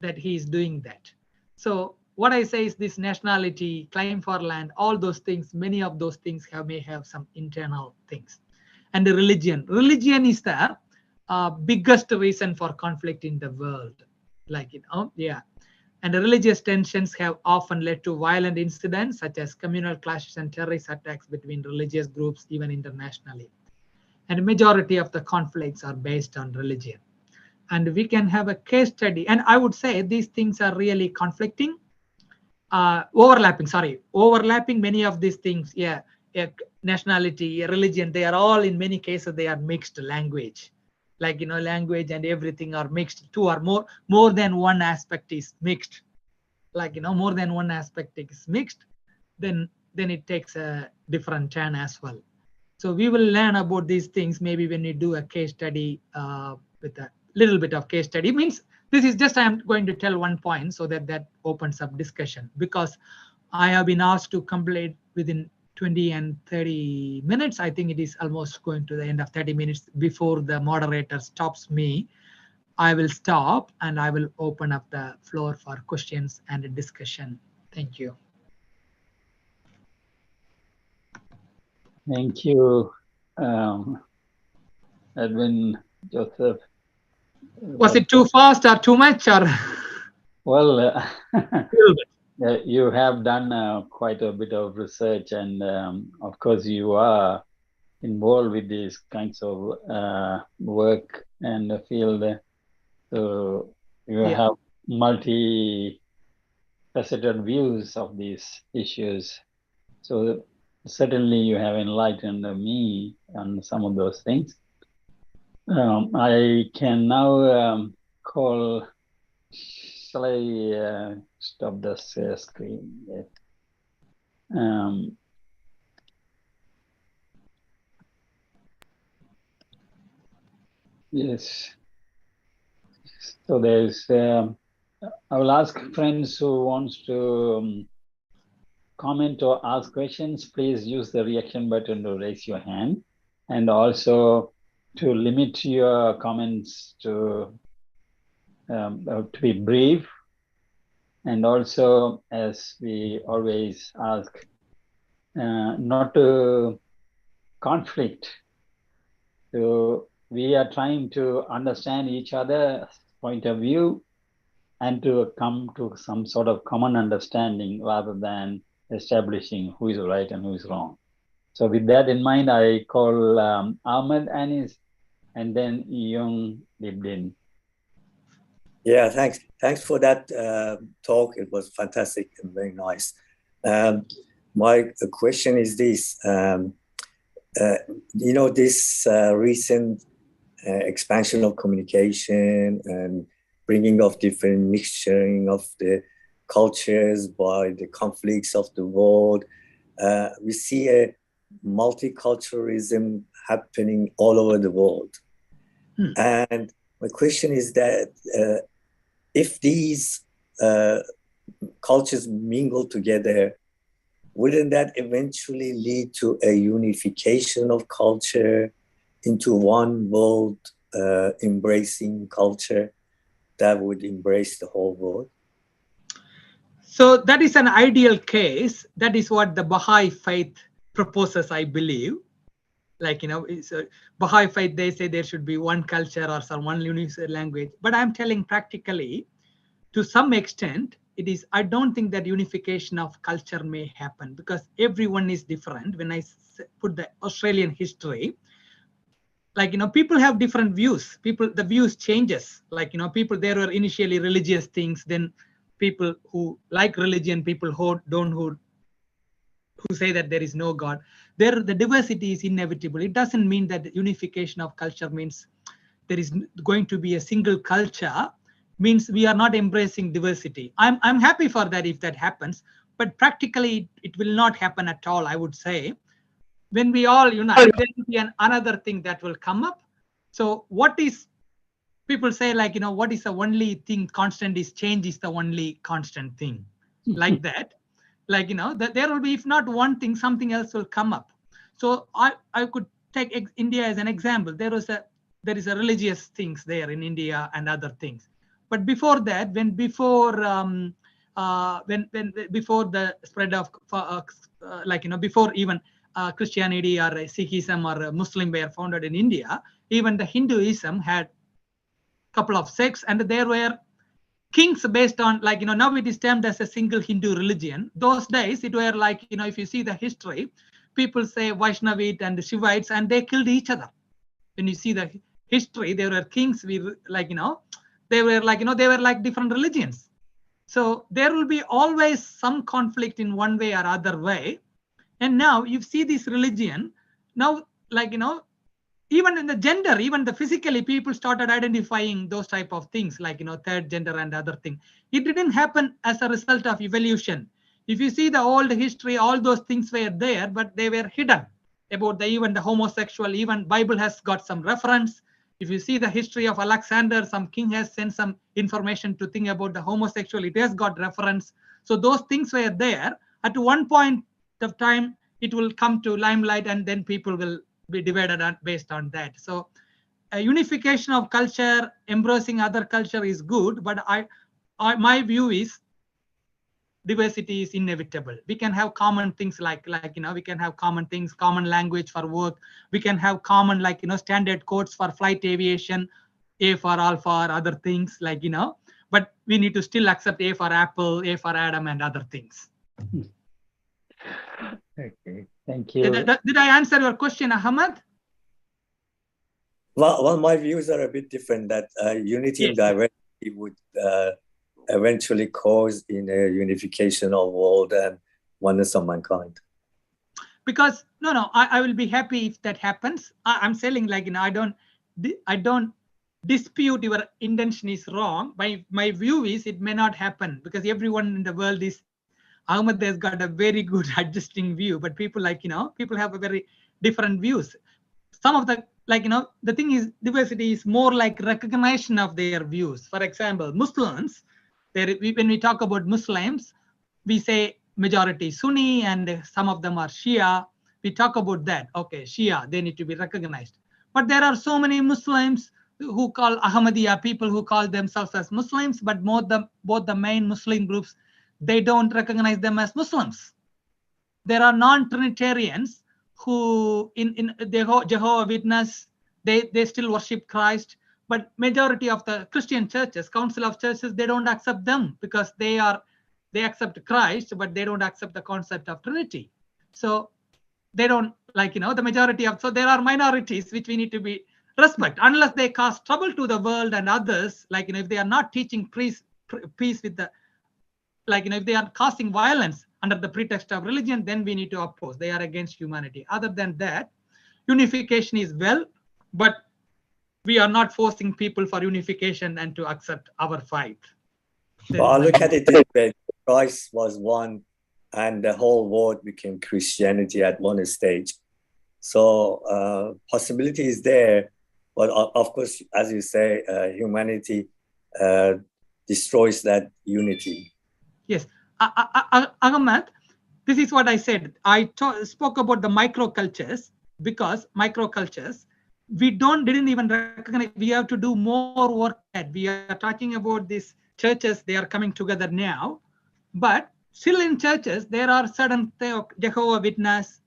Speaker 7: that he is doing that. So what I say is this nationality, claim for land, all those things, many of those things may have some internal things. And the religion is the biggest reason for conflict in the world. And the religious tensions have often led to violent incidents such as communal clashes and terrorist attacks between religious groups, even internationally. And the majority of the conflicts are based on religion. And we can have a case study. And I would say these things are really conflicting, overlapping many of these things. Nationality, religion, they are all, in many cases, they are mixed language. Language and everything are mixed. Two or more than one aspect is mixed. More than one aspect is mixed, then it takes a different turn as well. So we will learn about these things maybe when we do a case study with a little bit of case study. Means this is just, I am going to tell one point so that opens up discussion, because I have been asked to complete within 20 and 30 minutes. I think it is almost going to the end of 30 minutes. Before the moderator stops me, I will stop and I will open up the floor for questions and a discussion. Thank you.
Speaker 1: Thank you, Edwin, Joseph.
Speaker 7: Was it too fast or too much? Or
Speaker 1: well, you have done quite a bit of research, and of course you are involved with these kinds of work and field. So you have multi-faceted views of these issues. So certainly you have enlightened me on some of those things. I can now call, shall I stop the share screen? Yes. So there's, I will ask friends who wants to comment or ask questions, please use the reaction button to raise your hand, and also to limit your comments to be brief. And also, as we always ask, not to conflict. So we are trying to understand each other's point of view and to come to some sort of common understanding rather than establishing who is right and who is wrong. So with that in mind, I call Ahmed Anis and then Young Libdin.
Speaker 3: Yeah, thanks for that talk. It was fantastic and very nice. My question is this. this recent expansion of communication and bringing of different mixturing of the cultures by the conflicts of the world, we see a multiculturalism happening all over the world. And my question is that if these cultures mingle together, wouldn't that eventually lead to a unification of culture into one world embracing culture that would embrace the whole world?
Speaker 7: So that is an ideal case. That is what the Baha'i faith proposes, I believe. Like, it's a Baha'i faith, they say there should be one culture or some one universal language. But I'm telling practically, to some extent, it is, I don't think that unification of culture may happen because everyone is different. When I put the Australian history, like, people have different views. The views changes. Like, people, there were initially religious things, then people who like religion, people who don't, who say that there is no God. The diversity is inevitable. It doesn't mean that the unification of culture means there is going to be a single culture, means we are not embracing diversity. I'm happy for that if that happens, but practically it will not happen at all, I would say. When we all unite, there will be another thing that will come up. So what is, people say, like, what is the only thing constant is change is the only constant thing. Like that. Like, that there will be, if not one thing, something else will come up. So I could take India as an example. There is a religious things there in India and other things. But before that, before the spread of before even Christianity or Sikhism or Muslim were founded in India, even the Hinduism had a couple of sects, and there were kings based on, like, now it is termed as a single Hindu religion. Those days it were like, if you see the history, people say Vaishnavite and Shivites, and they killed each other. When you see the history, there were kings, they were like, they were like different religions. So there will be always some conflict in one way or other way. And now you see this religion, now, like, even in the gender, even the physically, people started identifying those type of things, like, third gender and other thing. It didn't happen as a result of evolution. If you see the old history, all those things were there, but they were hidden about even the homosexual. Even Bible has got some reference. If you see the history of Alexander, some king has sent some information to think about the homosexual, it has got reference. So those things were there. At one point of time, it will come to limelight, and then people will be divided based on that. So a unification of culture, embracing other culture is good, but my view is diversity is inevitable. We can have common things like we can have common things, common language for work. We can have common, like, standard codes for flight aviation, A for Alpha or other things, like, but we need to still accept A for Apple, A for Adam and other things.
Speaker 1: Okay, thank you.
Speaker 7: Did I answer your question, Ahmad?
Speaker 3: Well, my views are a bit different, that unity and diversity would eventually cause in a unification of world and oneness of mankind.
Speaker 7: Because I will be happy if that happens. I'm saying, like, I don't dispute your intention is wrong. My view is it may not happen because everyone in the world is, Ahmad has got a very good adjusting view, but people, like, people have a very different views. Some of the, like, the thing is, diversity is more like recognition of their views. For example, Muslims, when we talk about Muslims, we say majority Sunni and some of them are Shia. We talk about that. Okay, Shia, they need to be recognized. But there are so many Muslims who call Ahmadiyya, people who call themselves as Muslims, but both the main Muslim groups, they don't recognize them as Muslims. There are non-Trinitarians who in Jehovah's Witness, they still worship Christ, but majority of the Christian churches, Council of Churches, they don't accept them because they accept Christ, but they don't accept the concept of Trinity. So they don't, like, the majority of, so there are minorities which we need to be respect, unless they cause trouble to the world and others, like, if they are not teaching peace with the, like, if they are causing violence under the pretext of religion, then we need to oppose. They are against humanity. Other than that, unification is well, but we are not forcing people for unification and to accept our fight.
Speaker 3: But I look at it this way: Christ was one, and the whole world became Christianity at one stage. So possibility is there, but of course, as you say, humanity destroys that unity.
Speaker 7: Yes, Ahmad, this is what I said. I spoke about the microcultures, because microcultures, we didn't even recognize. We have to do more work. We are talking about these churches, they are coming together now, but still in churches there are certain Jehovah Witness,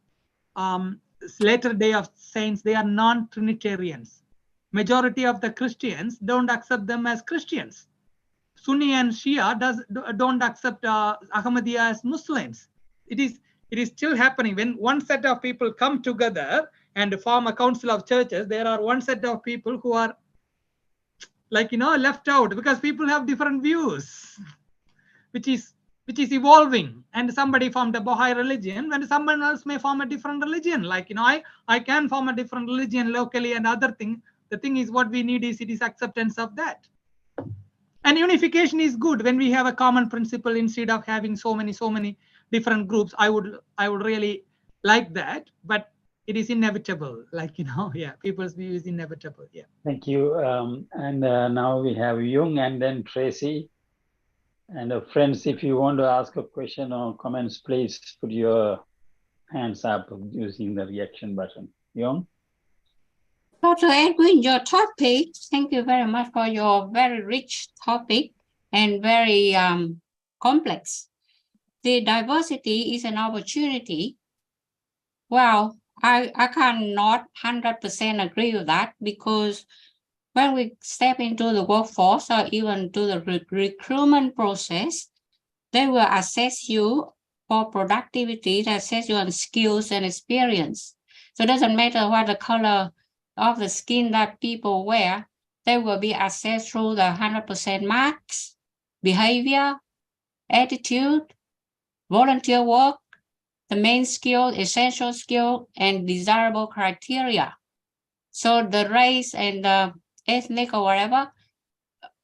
Speaker 7: Latter Day of Saints, they are non-Trinitarians. Majority of the Christians don't accept them as Christians. Sunni and Shia don't accept Ahmadiyya as Muslims. It is still happening. When one set of people come together and form a council of churches, there are one set of people who are left out, because people have different views, which is evolving. And somebody formed a Baha'i religion, when someone else may form a different religion. I can form a different religion locally and other thing. The thing is, what we need is acceptance of that. And unification is good when we have a common principle instead of having so many different groups. I would really like that, but it is inevitable. Yeah, people's view is inevitable. Yeah.
Speaker 1: Thank you. And now we have Jung and then Tracy. And friends, if you want to ask a question or comments, please put your hands up using the reaction button. Jung?
Speaker 8: Dr. Edwin, your topic, thank you very much for your very rich topic and very complex. The diversity is an opportunity. Well, I cannot 100% agree with that, because when we step into the workforce or even to the recruitment process, they will assess you for productivity, they assess you on skills and experience. So it doesn't matter what the color of the skin that people wear, they will be assessed through the 100% marks, behavior, attitude, volunteer work, the main skill, essential skill, and desirable criteria. So the race and the ethnic or whatever,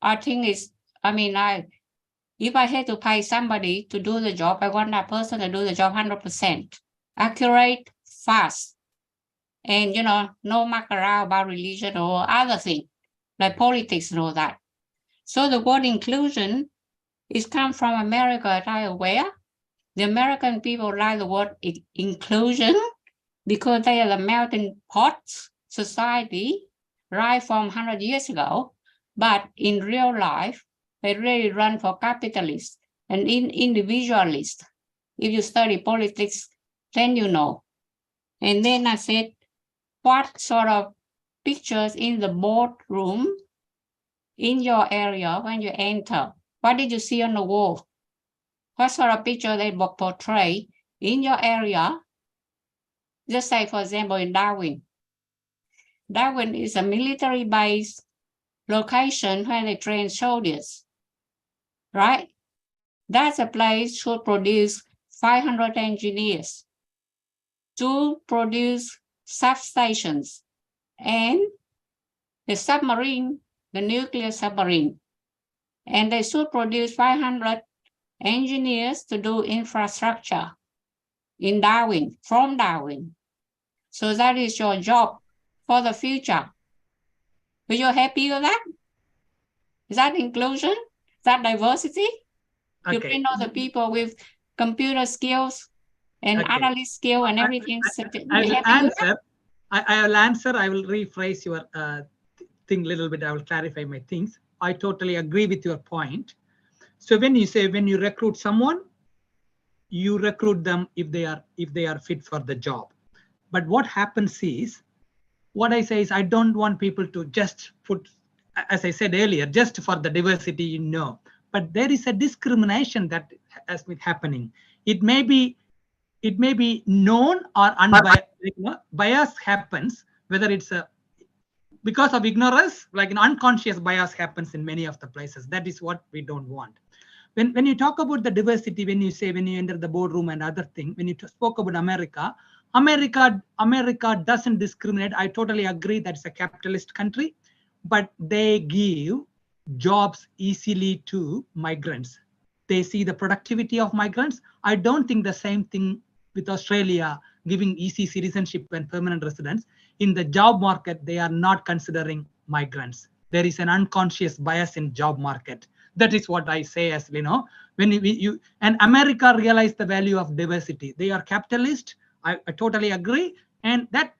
Speaker 8: I think is, if I had to pay somebody to do the job, I want that person to do the job 100%, accurate, fast, and no muck around about religion or other thing like politics and all that. So the word inclusion is come from America, as I am aware. The American people like the word inclusion because they are the melting pot society right from 100 years ago. But in real life, they really run for capitalists and individualists. If you study politics, then you know. And then I said, what sort of pictures in the boardroom in your area when you enter? What did you see on the wall? What sort of picture they portray in your area? Just say, for example, in Darwin. Darwin is a military-based location where they train soldiers, right? That's a place should produce 500 engineers to produce substations and the submarine, the nuclear submarine. And they should produce 500 engineers to do infrastructure in Darwin, from Darwin. So that is your job for the future. Are you happy with that? Is that inclusion? Is that diversity? Okay. You bring all the people with computer skills and analyst skill and everything.
Speaker 7: I will answer. I will rephrase your thing a little bit. I will clarify my things. I totally agree with your point. So when you recruit someone, you recruit them if they are fit for the job. But what happens is, what I say is, I don't want people to just put, as I said earlier, just for the diversity, but there is a discrimination that has been happening. It may be known or unbiased. Bias happens, whether it's because of ignorance, like an unconscious bias happens in many of the places. That is what we don't want. When you talk about the diversity, when you enter the boardroom and other thing, when you spoke about America America doesn't discriminate. I totally agree that it's a capitalist country, but they give jobs easily to migrants. They see the productivity of migrants. I don't think the same thing with Australia giving easy citizenship and permanent residence. In the job market, they are not considering migrants. There is an unconscious bias in job market. That is what I say as, when you and America realize the value of diversity. They are capitalist. I totally agree. And that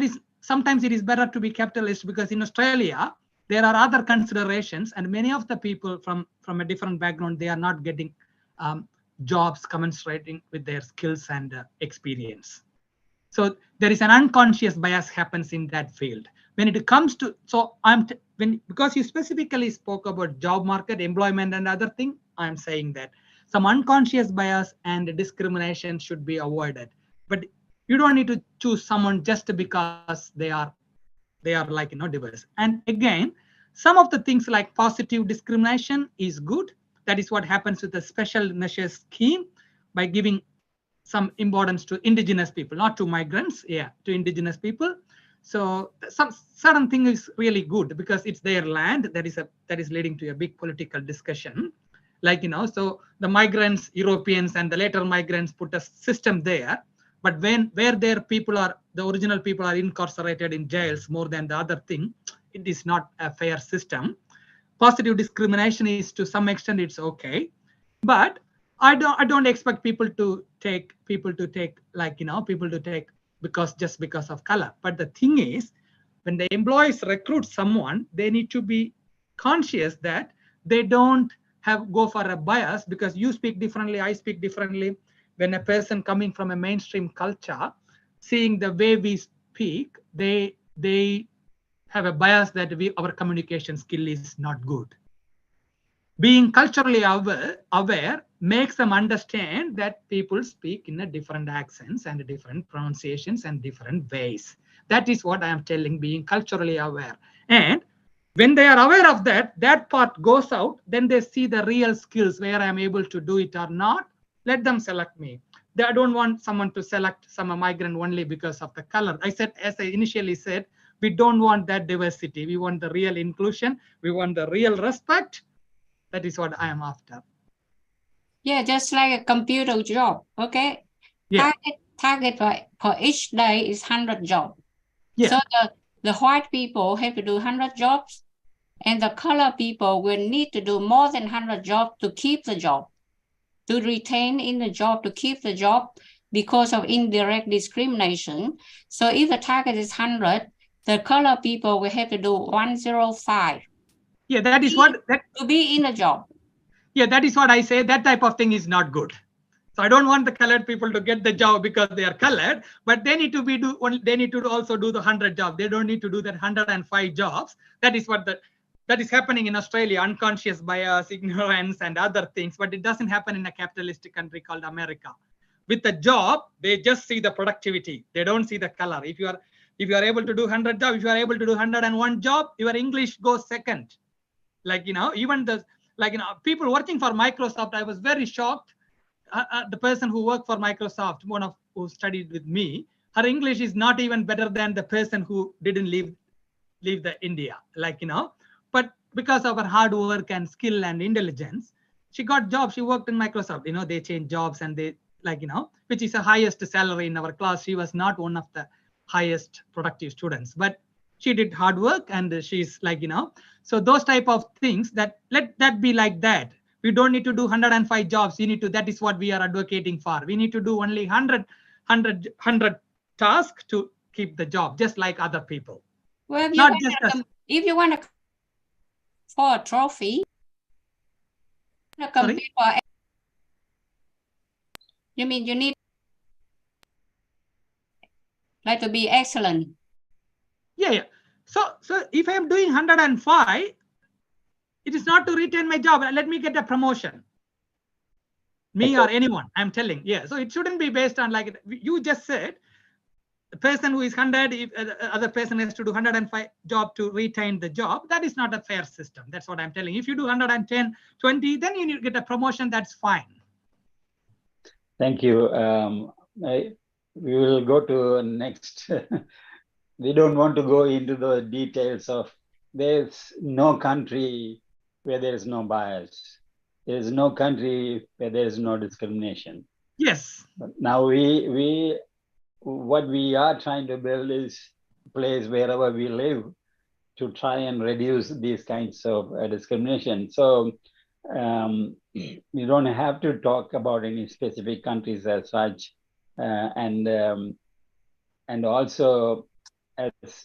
Speaker 7: is, sometimes it is better to be capitalist, because in Australia, there are other considerations, and many of the people from a different background, they are not getting jobs commensurating with their skills and experience. So there is an unconscious bias happens in that field. When it comes to, so because you specifically spoke about job market, employment and other thing, I'm saying that some unconscious bias and discrimination should be avoided. But you don't need to choose someone just because they are like, diverse. And again, some of the things like positive discrimination is good. That is what happens with the special measures scheme, by giving some importance to indigenous people, not to migrants, to indigenous people. So some certain thing is really good because it's their land. That is leading to a big political discussion. Like, so the migrants, Europeans, and the later migrants put a system there. But where their people are, the original people are incarcerated in jails more than the other thing, it is not a fair system. Positive discrimination is, to some extent, it's okay, but I don't expect people to take like, people to take just because of color. But the thing is, when the employees recruit someone, they need to be conscious that they don't go for a bias, because you speak differently, I speak differently. When a person coming from a mainstream culture, seeing the way we speak, they have a bias that our communication skill is not good. Being culturally aware makes them understand that people speak in a different accents and different pronunciations and different ways. That is what I am telling, being culturally aware. And when they are aware of that part goes out, then they see the real skills, where I am able to do it or not. Let them select me. I don't want someone to select some migrant only because of the color. I said, as I initially said, we don't want that diversity. We want the real inclusion. We want the real respect. That is what I am after.
Speaker 8: Yeah, just like a computer job. Okay.
Speaker 7: Yeah.
Speaker 8: Target for each day is 100 jobs.
Speaker 7: Yeah.
Speaker 8: So the white people have to do 100 jobs, and the color people will need to do more than 100 jobs to keep the job, to retain in the job, to keep the job, because of indirect discrimination. So if the target is 100, the color people will have to do 105.
Speaker 7: Yeah, that is
Speaker 8: to be in the job.
Speaker 7: Yeah, that is what I say. That type of thing is not good. So I don't want the colored people to get the job because they are colored, but they need to also do the 100 jobs. They don't need to do that 105 jobs. That is happening in Australia, unconscious bias, ignorance, and other things. But it doesn't happen in a capitalistic country called America. With the job, they just see the productivity. They don't see the color. If you are able to do 100 jobs, if you are able to do 101 job, your English goes second. Like, even people working for Microsoft, I was very shocked. The person who worked for Microsoft, who studied with me, her English is not even better than the person who didn't leave the India. But because of her hard work and skill and intelligence, she got jobs. She worked in Microsoft. They changed jobs, and they which is the highest salary in our class. She was not one of the highest productive students, but she did hard work, and she's so those type of things, that let that be like that. We don't need to do 105 jobs. That is what we are advocating for. We need to do only 100 tasks to keep the job, just like other people.
Speaker 8: Well, if you want to for a trophy, you mean you need to be excellent.
Speaker 7: Yeah. So if I am doing 105, it is not to retain my job. Let me get a promotion. Me or anyone, I'm telling. Yeah. So it shouldn't be based on, like you just said, the person who is 100, if other person has to do 105 job to retain the job. That is not a fair system. That's what I'm telling. If you do 110, 20, then you need to get a promotion. That's fine.
Speaker 1: Thank you. we will go to next. We don't want to go into the details of, there's no country where there is no bias. There is no country where there is no discrimination.
Speaker 7: Yes.
Speaker 1: But now what we are trying to build is a place wherever we live to try and reduce these kinds of discrimination. So we don't have to talk about any specific countries as such, and also as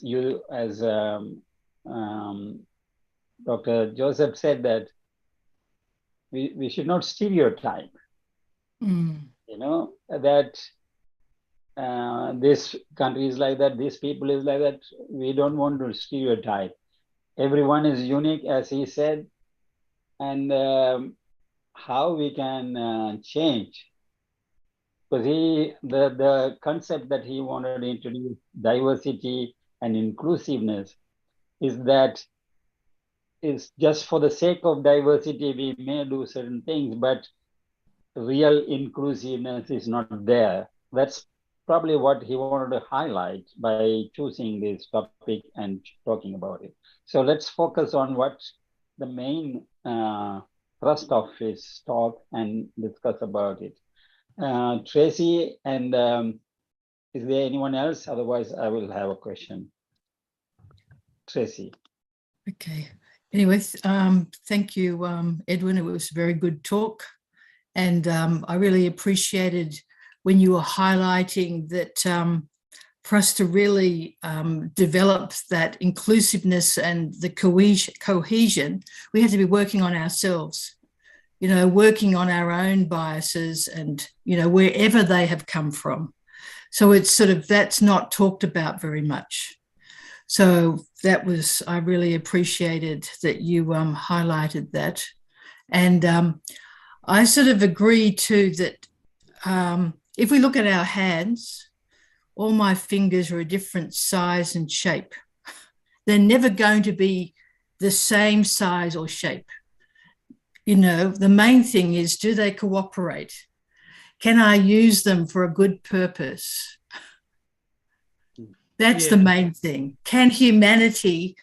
Speaker 1: Dr. Joseph said, that we should not stereotype. You know, that this country is like that, this people is like that. We don't want to stereotype. Everyone is unique, as he said, and how we can change. Because the concept that he wanted to introduce, diversity and inclusiveness, is that is just for the sake of diversity, we may do certain things, but real inclusiveness is not there. That's probably what he wanted to highlight by choosing this topic and talking about it. So let's focus on what the main thrust of his talk and discuss about it. Tracy, and is there anyone else? Otherwise, I will have a question. Tracy.
Speaker 11: Okay. Anyway, thank you, Edwin. It was a very good talk. And I really appreciated when you were highlighting that for us to really develop that inclusiveness and the cohesion, we have to be working on ourselves, you know, working on our own biases and, you know, wherever they have come from. So it's sort of, that's not talked about very much. So that was, I really appreciated that you highlighted that. And I sort of agree too that if we look at our hands, all my fingers are a different size and shape. They're never going to be the same size or shape. You know, the main thing is, do they cooperate? Can I use them for a good purpose? That's the main thing. Can humanity,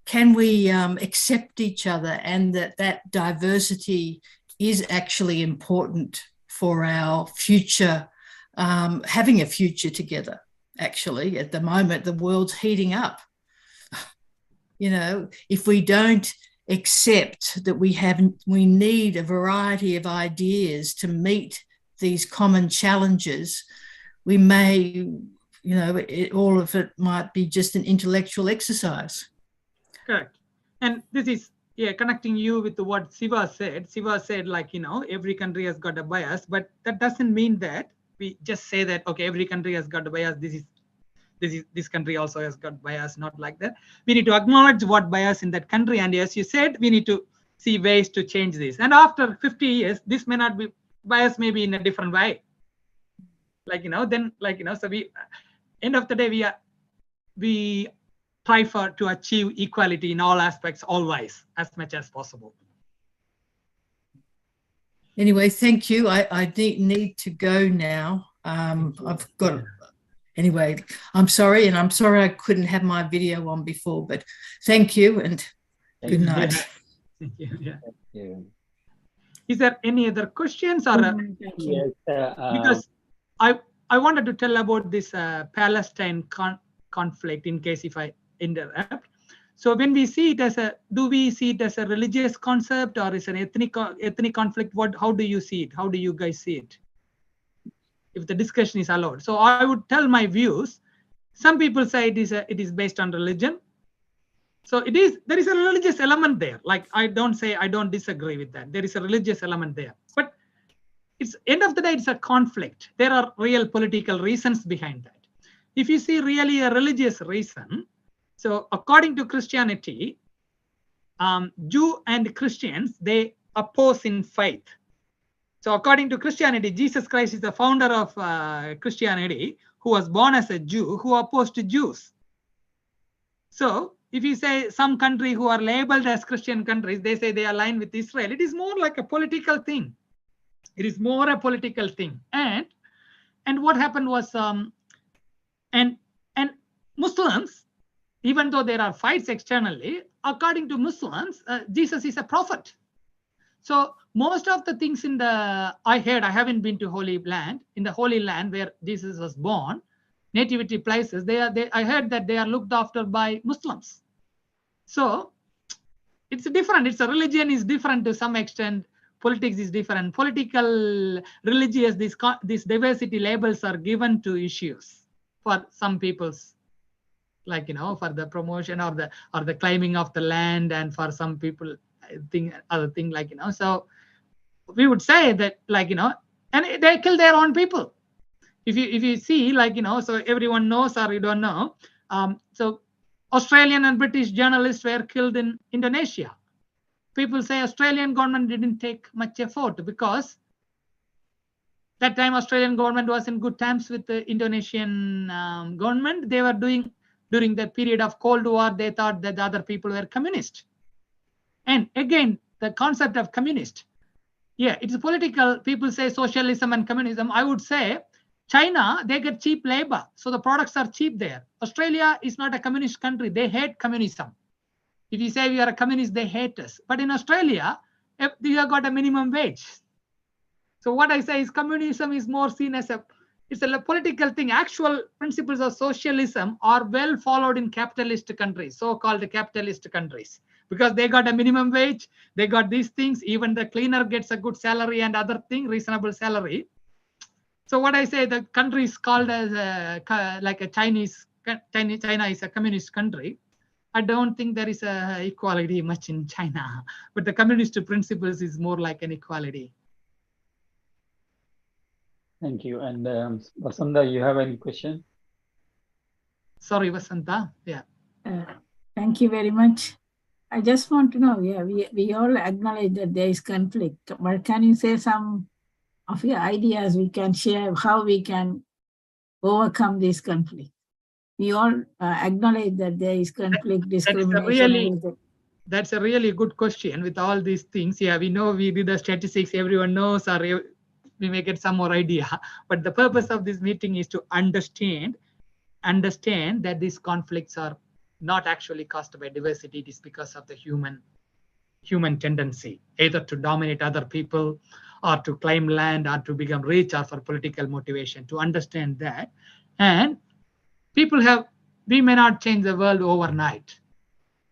Speaker 11: can we accept each other, and that diversity is actually important for our future, having a future together. Actually, at the moment, the world's heating up. You know, if we don't accept that we need a variety of ideas to meet these common challenges, we may, you know, all of it might be just an intellectual exercise.
Speaker 7: Correct. And this is, yeah, connecting you with what Siva said. Siva said, like, you know, every country has got a bias, but that doesn't mean that we just say that, okay, every country has got a bias. This country also has got bias. Not like that. We need to acknowledge what bias in that country, and as you said, we need to see ways to change this. And after 50 years, this may not be bias, maybe in a different way. Like, you know, then, like, you know, so we, end of the day, we try to achieve equality in all aspects, always, as much as possible.
Speaker 11: Anyway, thank you. I need to go now. I've got, anyway, I'm sorry, and I'm sorry I couldn't have my video on before, but thank you and good night.
Speaker 7: Thank you. Yeah.
Speaker 1: Thank you.
Speaker 7: Is there any other questions? Or
Speaker 1: Yes,
Speaker 7: because I wanted to tell about this Palestine conflict, in case if I interrupt. So when we see it as do we see it as a religious concept, or is an ethnic conflict? How do you see it? How do you guys see it? If the discussion is allowed. So I would tell my views. Some people say it is based on religion. So there is a religious element there. Like, I don't disagree with that. There is a religious element there. But it's end of the day, it's a conflict. There are real political reasons behind that. If you see really a religious reason, so according to Christianity, Jew and Christians, they oppose in faith. So according to Christianity, Jesus Christ is the founder of Christianity, who was born as a Jew, who opposed to Jews. So if you say some country who are labeled as Christian countries, they say they align with Israel. It is more like a political thing. It is more a political thing. And And what happened was, and Muslims, even though there are fights externally, according to Muslims, Jesus is a prophet. So most of the things in the, I haven't been to Holy Land, in the Holy Land where Jesus was born, nativity places, I heard that they are looked after by Muslims. So it's different. It's a religion is different to some extent. Politics is different. Political, religious, these diversity labels are given to issues for some people's, like, you know, for the promotion or the claiming of the land, and for some people other thing, like, you know. So we would say that, like, you know, and they kill their own people. If you see, like, you know, so everyone knows, or you don't know, so Australian and British journalists were killed in Indonesia. People say Australian government didn't take much effort because that time Australian government was in good terms with the Indonesian government. They were doing, during that period of Cold War, they thought that the other people were communist. And again, the concept of communist, yeah, it's political. People say socialism and communism. I would say China, they get cheap labor, so the products are cheap there. Australia is not a communist country. They hate communism. If you say we are a communist, they hate us. But in Australia, you have got a minimum wage. So what I say is communism is more seen as it's a political thing. Actual principles of socialism are well followed in capitalist countries, so-called capitalist countries, because they got a minimum wage, they got these things, even the cleaner gets a good salary and other thing, reasonable salary. So what I say, the country is called as like a China is a communist country. I don't think there is a equality much in China, but the communist principles is more like an equality.
Speaker 1: Thank you. And Vasanta, you have any question?
Speaker 7: Sorry, Vasanta. Yeah.
Speaker 6: Thank you very much. I just want to know, yeah, we all acknowledge that there is conflict, but can you say some of your ideas we can share how we can overcome this conflict? We all acknowledge that there is conflict, discrimination.
Speaker 7: That's a really good question with all these things. Yeah, we know, we do the statistics, everyone knows, or we may get some more idea. But the purpose of this meeting is to understand that these conflicts are not actually caused by diversity. It is because of the human tendency, either to dominate other people, or to claim land, or to become rich, or for political motivation. To understand that, and we may not change the world overnight.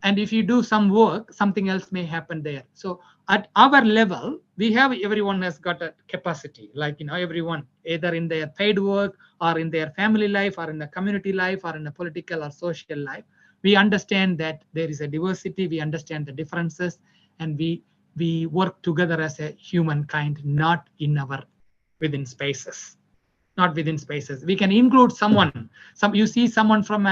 Speaker 7: And if you do some work, something else may happen there. So at our level, everyone has got a capacity, like, you know, everyone, either in their paid work, or in their family life, or in the community life, or in the political or social life. We understand that there is a diversity, we understand the differences, and we work together as a humankind, not within spaces. Not within spaces. We can include someone. You see someone from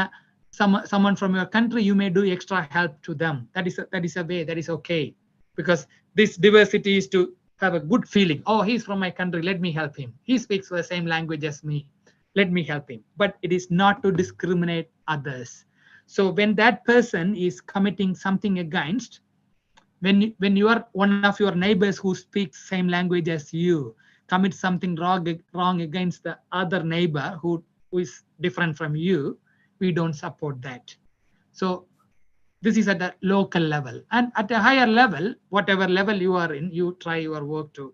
Speaker 7: someone from your country, you may do extra help to them. That is a way, that is okay, because this diversity is to have a good feeling. Oh, he's from my country, let me help him. He speaks the same language as me, let me help him. But it is not to discriminate others. So when that person is committing something against, when you are one of your neighbors who speaks same language as you, commit something wrong against the other neighbor who is different from you, we don't support that. So this is at the local level. And at a higher level, whatever level you are in, you try your work to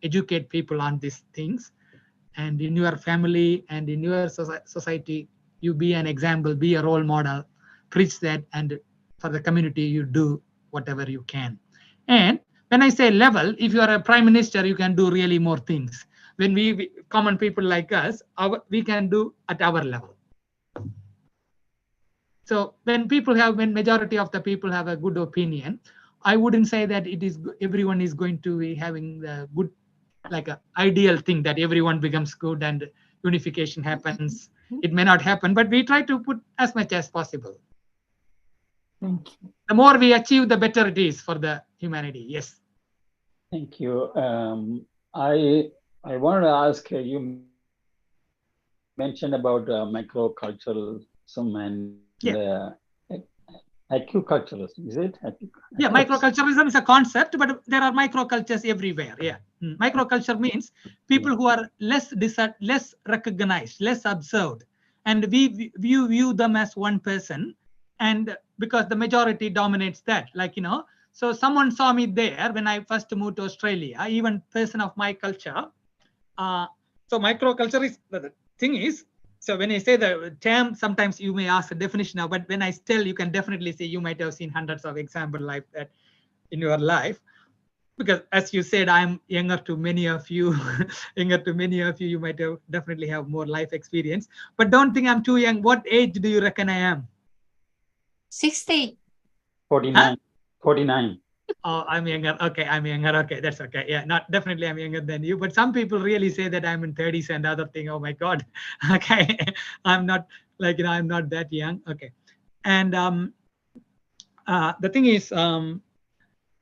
Speaker 7: educate people on these things. And in your family and in your society, you be an example, be a role model, preach that, and for the community, you do whatever you can. And when I say level, if you are a prime minister, you can do really more things. When we common people like us, we can do at our level. So when majority of the people have a good opinion, I wouldn't say that everyone is going to be having the good, like a ideal thing that everyone becomes good and unification happens. It may not happen, but we try to put as much as possible.
Speaker 6: Thank you.
Speaker 7: The more we achieve, the better it is for the humanity. Yes.
Speaker 1: Thank you. I wanted to ask you mentioned about microculturalism and Acuculturist, is it?
Speaker 7: Yeah, microculturalism is a concept, but there are microcultures everywhere. Yeah, microculture means people who are less recognized, less observed, and we view them as one person, and because the majority dominates that, like, you know. So someone saw me there when I first moved to Australia, even person of my culture. So microculture is, the thing is, so when I say the term, sometimes you may ask a definition now, but when I tell, you can definitely say you might have seen hundreds of examples like that in your life. Because as you said, I'm younger to many of you, you might have definitely have more life experience. But don't think I'm too young. What age do you reckon I am?
Speaker 8: 60.
Speaker 1: 49.
Speaker 7: Huh?
Speaker 1: 49.
Speaker 7: Oh, I'm younger. Okay, I'm younger. Okay, that's okay. Yeah, not definitely I'm younger than you. But some people really say that I'm in 30s and other thing. Oh my God. Okay, I'm not, like, you know, I'm not that young. Okay, and the thing is,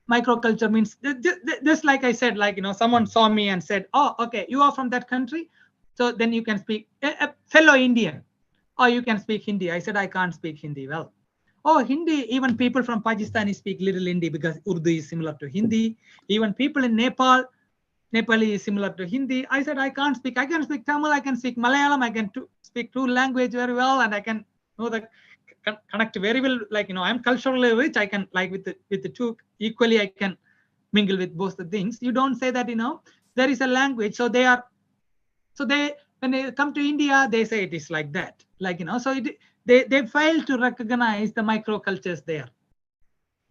Speaker 7: microculture means just like I said, like, you know, someone saw me and said, oh, okay, you are from that country, so then you can speak a fellow Indian, or you can speak Hindi. I said I can't speak Hindi well. Oh, Hindi, even people from Pakistan speak little Hindi because Urdu is similar to Hindi. Even people in Nepali is similar to Hindi. I said, I can't speak. I can speak Tamil, I can speak Malayalam, I can speak two language very well, and I can know the connect very well. Like, you know, I'm culturally rich. I can, like, with the two equally, I can mingle with both the things. You don't say that, you know, there is a language. So they when they come to India, they say it is like that. Like, you know, so they fail to recognize the microcultures there.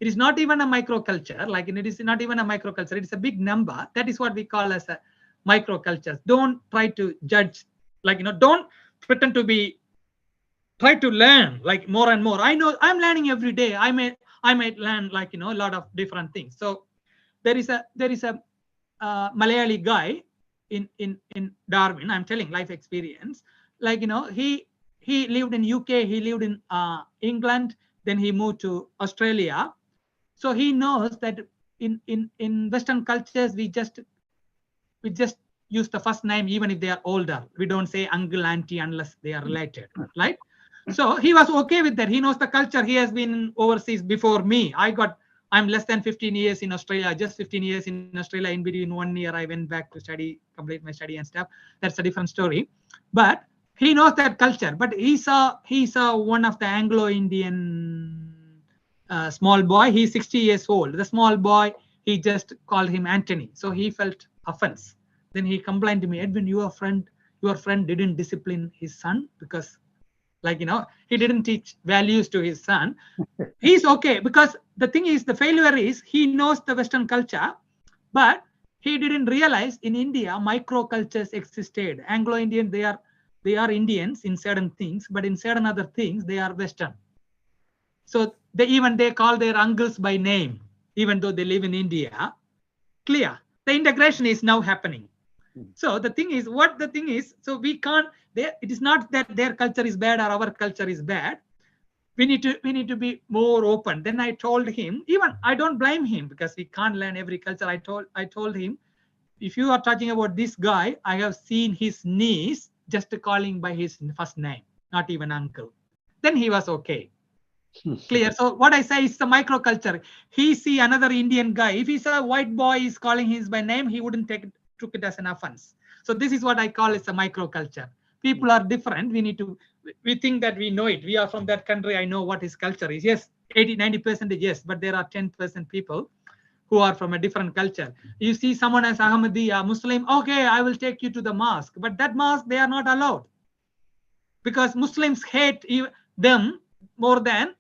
Speaker 7: It is not even a microculture, like, it is not even a microculture. It is a big number. That is what we call as a microculture. Don't try to judge, like, you know, don't pretend to be, try to learn like more and more. I know I'm learning every day. I might learn, like, you know, a lot of different things. So there is a Malayali guy in Darwin. I'm telling life experience. Like, you know, he lived in UK, he lived in England, then he moved to Australia. So he knows that in Western cultures, we just use the first name even if they are older. We don't say uncle, auntie unless they are related, right? So he was okay with that. He knows the culture. He has been overseas before me. I'm less than 15 years in Australia, just 15 years in Australia. In between 1 year, I went back to complete my study and stuff. That's a different story. But he knows that culture. But he saw one of the Anglo-Indian small boy. He's 60 years old. The small boy, he just called him Anthony. So he felt offense. Then he complained to me, Edwin, your friend didn't discipline his son because, like, you know, he didn't teach values to his son. He's okay, because the thing is, the failure is he knows the Western culture, but he didn't realize in India microcultures existed. Anglo-Indian, they are Indians in certain things, but in certain other things they are Western. So they call their uncles by name, even though they live in India. Clear? The integration is now happening. So the thing is, so we can't, it is not that their culture is bad or our culture is bad. We need to be more open. Then I told him, even I don't blame him because we can't learn every culture. I told him, if you are talking about this guy, I have seen his niece just calling by his first name, not even uncle. Then he was okay. Clear? So what I say is the microculture. He see another Indian guy. If he's a white boy is calling his by name, he wouldn't took it as an offense. So this is what I call as a microculture. People are different. We think that we know it. We are from that country. I know what his culture is. Yes, 80-90% yes, but there are 10% people who are from a different culture. You see someone as Ahmadi, a Muslim, okay, I will take you to the mosque, but that mosque, they are not allowed because Muslims hate them more than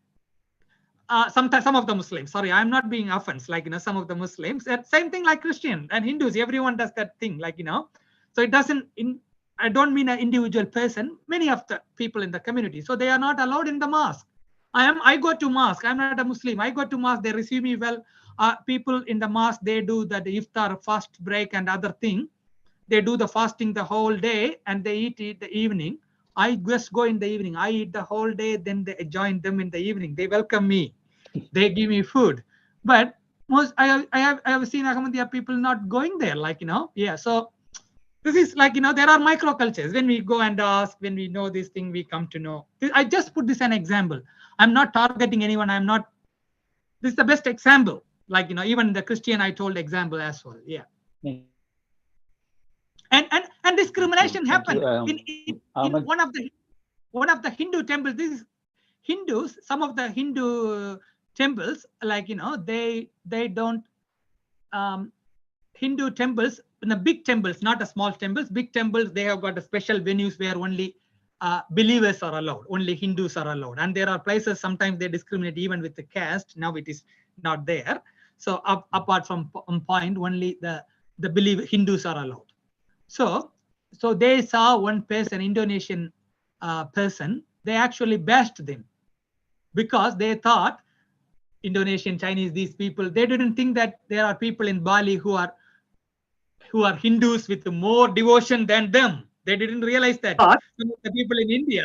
Speaker 7: some of the Muslims. Sorry, I'm not being offense, like, you know, some of the Muslims. Same thing like Christian and Hindus, everyone does that thing, like, you know. So it doesn't, I don't mean an individual person, many of the people in the community. So they are not allowed in the mosque. I go to mosque, I'm not a Muslim. I go to mosque, they receive me well. People in the mosque, they do the iftar, fast break and other thing. They do the fasting the whole day and they eat in the evening. I just go in the evening. I eat the whole day, then they join them in the evening. They welcome me. They give me food. But I have seen Ahmadiyya people not going there, like, you know. Yeah, so This is like, there are microcultures. When we go and ask, when we know this thing, we come to know. I just put this an example. I'm not targeting anyone. This is the best example. Like, even the Christian I told example as well. Yeah. And discrimination happened in one of the Hindu temples. This is Hindus. Some of the Hindu temples, like, they don't Hindu temples, in the big temples, not the small temples, big temples, they have got a special venues where only believers are allowed, only Hindus are allowed. And there are places sometimes they discriminate even with the caste. Now it is not there. So apart from point, only the Hindus are allowed. So they saw one person, Indonesian person, they actually bashed them because they thought Indonesian, Chinese, these people, they didn't think that there are people in Bali who are Hindus with more devotion than them. They didn't realize that. Some of the people in India,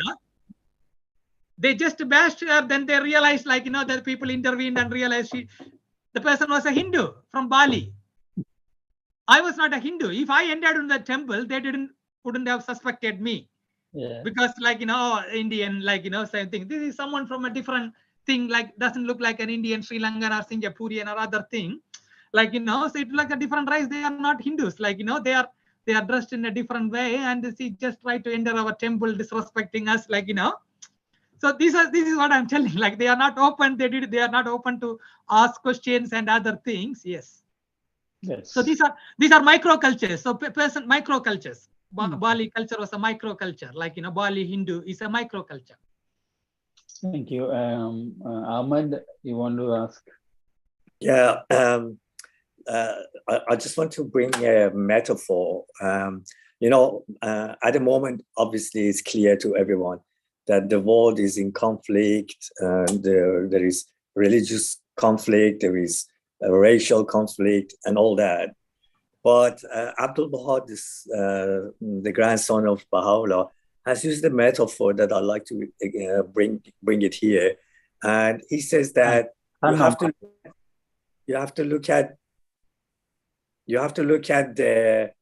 Speaker 7: they just bashed her, then they realized, like, that people intervened and realized the person was a Hindu from Bali. I was not a Hindu. If I entered in the temple, they wouldn't have suspected me. Yeah. Because, like, Indian, like, same thing. This is someone from a different thing, like, doesn't look like an Indian, Sri Lankan or Singapurian or other thing. Like, so it's like a different race. They are not Hindus. Like, they are dressed in a different way, and she just try to enter our temple, disrespecting us, like, So this is what I'm telling. Like, they are not open. They are not open to ask questions and other things. Yes. Yes. So these are microcultures. So microcultures. Bali culture was a microculture. Like, Bali Hindu is a microculture.
Speaker 1: Thank you. Ahmed, you want to ask?
Speaker 3: Yeah. I just want to bring a metaphor. At the moment, obviously, it's clear to everyone that the world is in conflict. There is religious conflict, there is racial conflict, and all that. But Abdul Baha, the grandson of Baha'u'llah, has used the metaphor that I'd like to bring it here. And he says that you have to look at the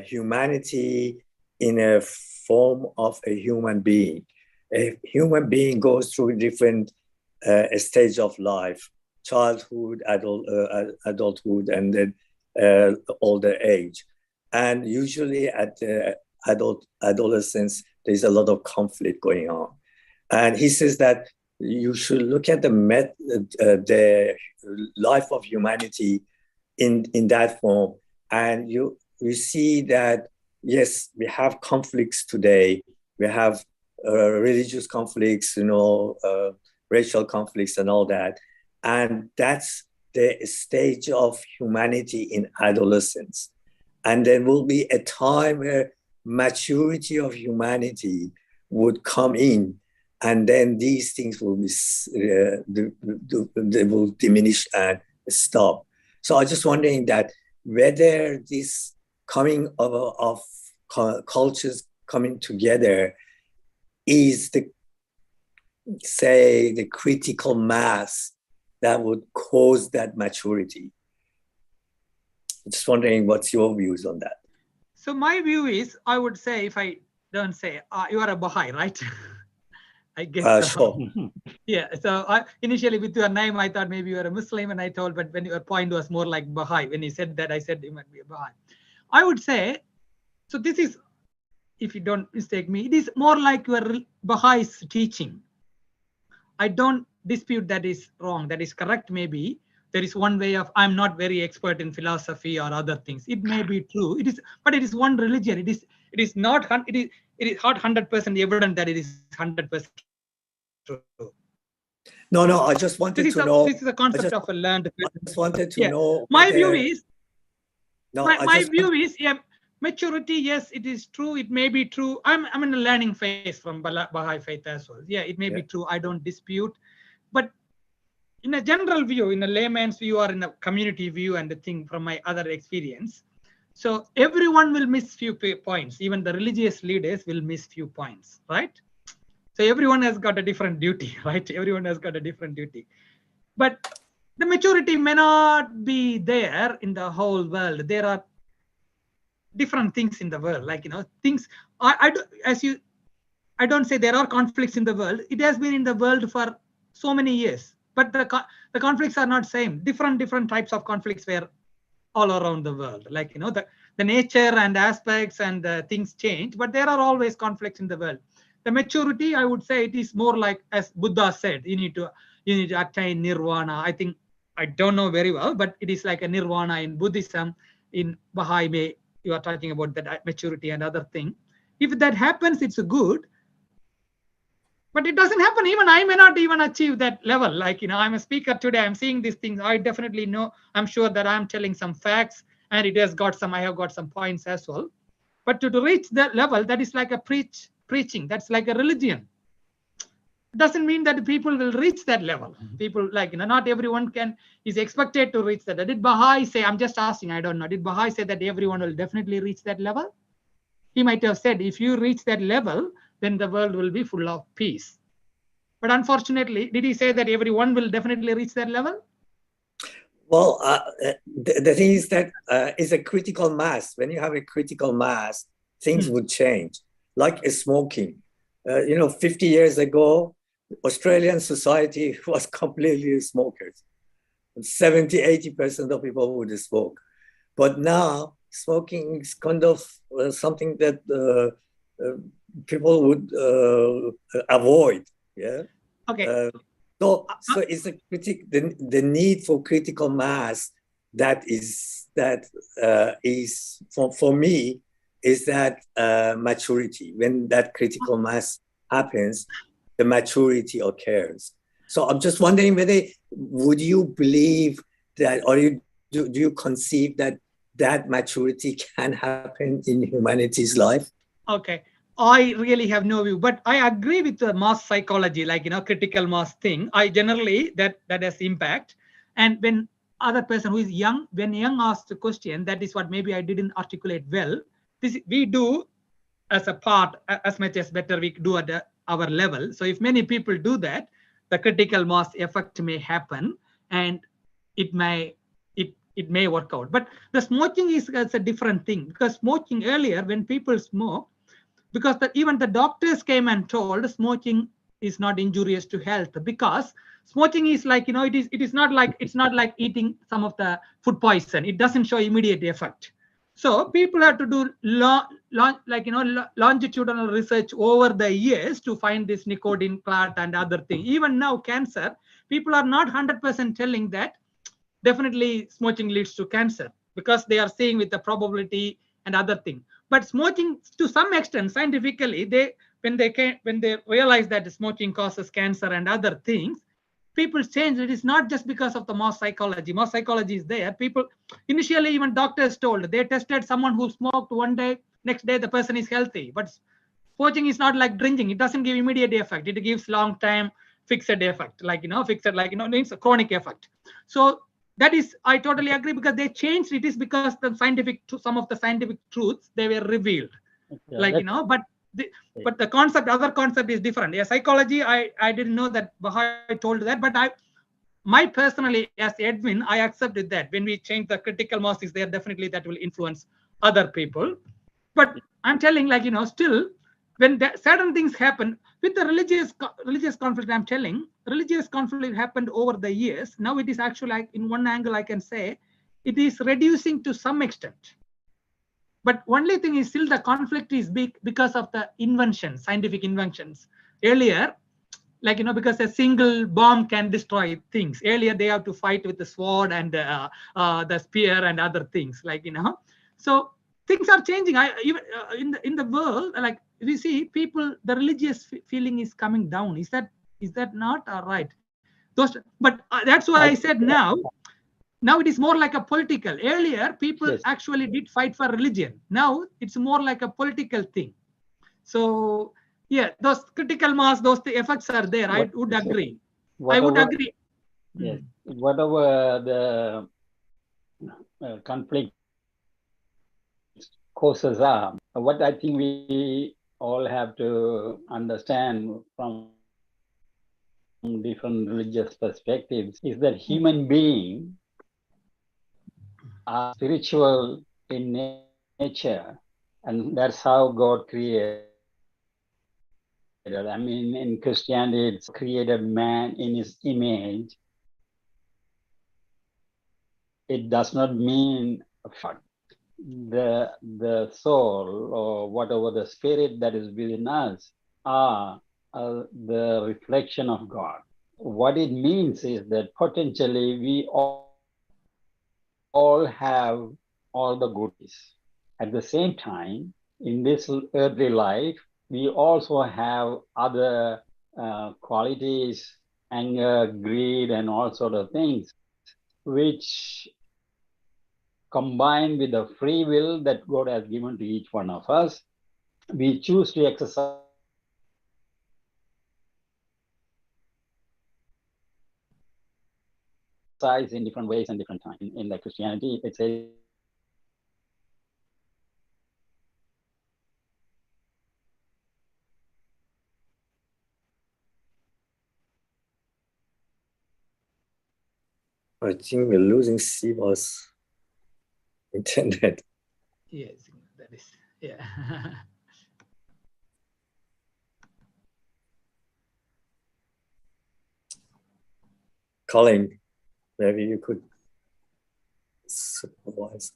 Speaker 3: humanity in a form of a human being. A human being goes through different stage of life: childhood, adulthood, and then older age. And usually at the adolescence, there's a lot of conflict going on. And he says that you should look at the life of humanity in that form, and you see that, yes, we have conflicts today. We have religious conflicts, racial conflicts and all that. And that's the stage of humanity in adolescence. And there will be a time where maturity of humanity would come in, and then these things will be they will diminish and stop. So I'm just wondering that whether this coming of cultures coming together is the critical mass that would cause that maturity. I'm just wondering what's your views on that.
Speaker 7: So my view is, I would say, if I don't say, you are a Baha'i, right? I guess.
Speaker 3: Sure.
Speaker 7: Yeah. So initially with your name, I thought maybe you were a Muslim, and I told, but when your point was more like Baha'i, when he said that, I said you might be a Baha'i. I would say, so this is, if you don't mistake me, it is more like your Baha'is teaching. I don't dispute that is wrong. That is correct. Maybe there is one way of, I'm not very expert in philosophy or other things. It may be true. It is, but it is one religion. It is not 100% evident that it is 100% true.
Speaker 3: No, I just wanted to know.
Speaker 7: This is a concept of a learned.
Speaker 3: I just wanted to know.
Speaker 7: My view is.
Speaker 3: No,
Speaker 7: my view is, yeah, maturity. Yes, it is true. It may be true. I'm in a learning phase from Baha'i faith as well. Yeah, it may be true. I don't dispute, but in a general view, in a layman's view, or in a community view, and the thing from my other experience, so everyone will miss few points. Even the religious leaders will miss few points, right? So everyone has got a different duty, right? Everyone has got a different duty, but the maturity may not be there in the whole world. There are different things in the world, like, things. I don't say there are conflicts in the world. It has been in the world for so many years, but the conflicts are not same. Different types of conflicts were all around the world. Like, the nature and aspects and things change, but there are always conflicts in the world. The maturity, I would say, it is more like, as Buddha said, you need to attain nirvana. I think, I don't know very well, but it is like a nirvana in Buddhism. In Baha'i, you are talking about that maturity and other thing. If that happens, it's good. But it doesn't happen. Even I may not even achieve that level. Like, I'm a speaker today. I'm seeing these things. I definitely know. I'm sure that I'm telling some facts, and it has got some. I have got some points as well. But to reach that level, that is like a preaching. That's like a religion. It doesn't mean that people will reach that level. People, like, not everyone is expected to reach that. Did Baha'i say? I'm just asking. I don't know. Did Baha'i say that everyone will definitely reach that level? He might have said, if you reach that level, then the world will be full of peace. But unfortunately, did he say that everyone will definitely reach that level?
Speaker 3: Well, the thing is that it's a critical mass. When you have a critical mass, things would change. Like smoking. 50 years ago, Australian society was completely smokers. 70-80% of people would smoke. But now, smoking is kind of something that people would avoid. Yeah.
Speaker 7: Okay.
Speaker 3: So it's the need for critical mass that is for me is that maturity. When that critical mass happens, the maturity occurs. So I'm just wondering whether would you believe that, or do you conceive that maturity can happen in humanity's life?
Speaker 7: Okay. I really have no view, but I agree with the mass psychology, like, critical mass thing. I generally, that has impact. And when other person who is young, when young asks the question, that is what maybe I didn't articulate well. This we do as a part, as much as better we do at our level. So if many people do that, the critical mass effect may happen, and it may work out. But the smoking is a different thing, because smoking earlier, when people smoke, because even the doctors came and told smoking is not injurious to health, because smoking is like, it's not like eating some of the food poison. It doesn't show immediate effect. So people have to do longitudinal research over the years to find this nicotine clot and other thing. Even now, cancer, people are not 100% telling that definitely smoking leads to cancer, because they are seeing with the probability and other thing. But smoking, to some extent, scientifically, when they realize that smoking causes cancer and other things, people change. It is not just because of the mass psychology. Mass psychology is there. People initially, even doctors told, they tested someone who smoked one day, next day the person is healthy. But smoking is not like drinking. It doesn't give immediate effect. It gives long time fixed effect, means a chronic effect. So that is, I totally agree, because they changed. It is because some of the scientific truths, they were revealed. Okay, but the other concept is different. Yeah, psychology, I didn't know that Baha'i told that, but my personally, as Edwin, I accepted that when we change the critical mass is there, definitely that will influence other people. But I'm telling, still, when certain things happen with the religious conflict, I'm telling, religious conflict happened over the years. Now it is actually, like, in one angle, I can say it is reducing to some extent. But only thing is, still the conflict is big because of the inventions, scientific inventions. Earlier, because a single bomb can destroy things. Earlier, they have to fight with the sword and the spear and other things, So things are changing. Even in the world, like we see people, the religious feeling is coming down. Is that not right? But that's why I said now it is more like a political. Earlier, people actually did fight for religion. Now it's more like a political thing. So yeah, those critical mass, the effects are there. I would agree. I would agree.
Speaker 1: Yes, whatever the conflict causes are, what I think we all have to understand from different religious perspectives is that human beings are spiritual in nature, and that's how God created. I mean, in Christianity, it's created man in his image. It does not mean the soul or whatever the spirit that is within us are the reflection of God. What it means is that potentially we all have all the goodies. At the same time, in this earthly life, we also have other qualities, anger, greed, and all sort of things, which combined with the free will that God has given to each one of us, we choose to exercise in different ways and different times. In like Christianity, it says
Speaker 3: I think we're losing Siva's internet.
Speaker 7: Yes, that is, yeah.
Speaker 3: Colin, maybe you could supervise.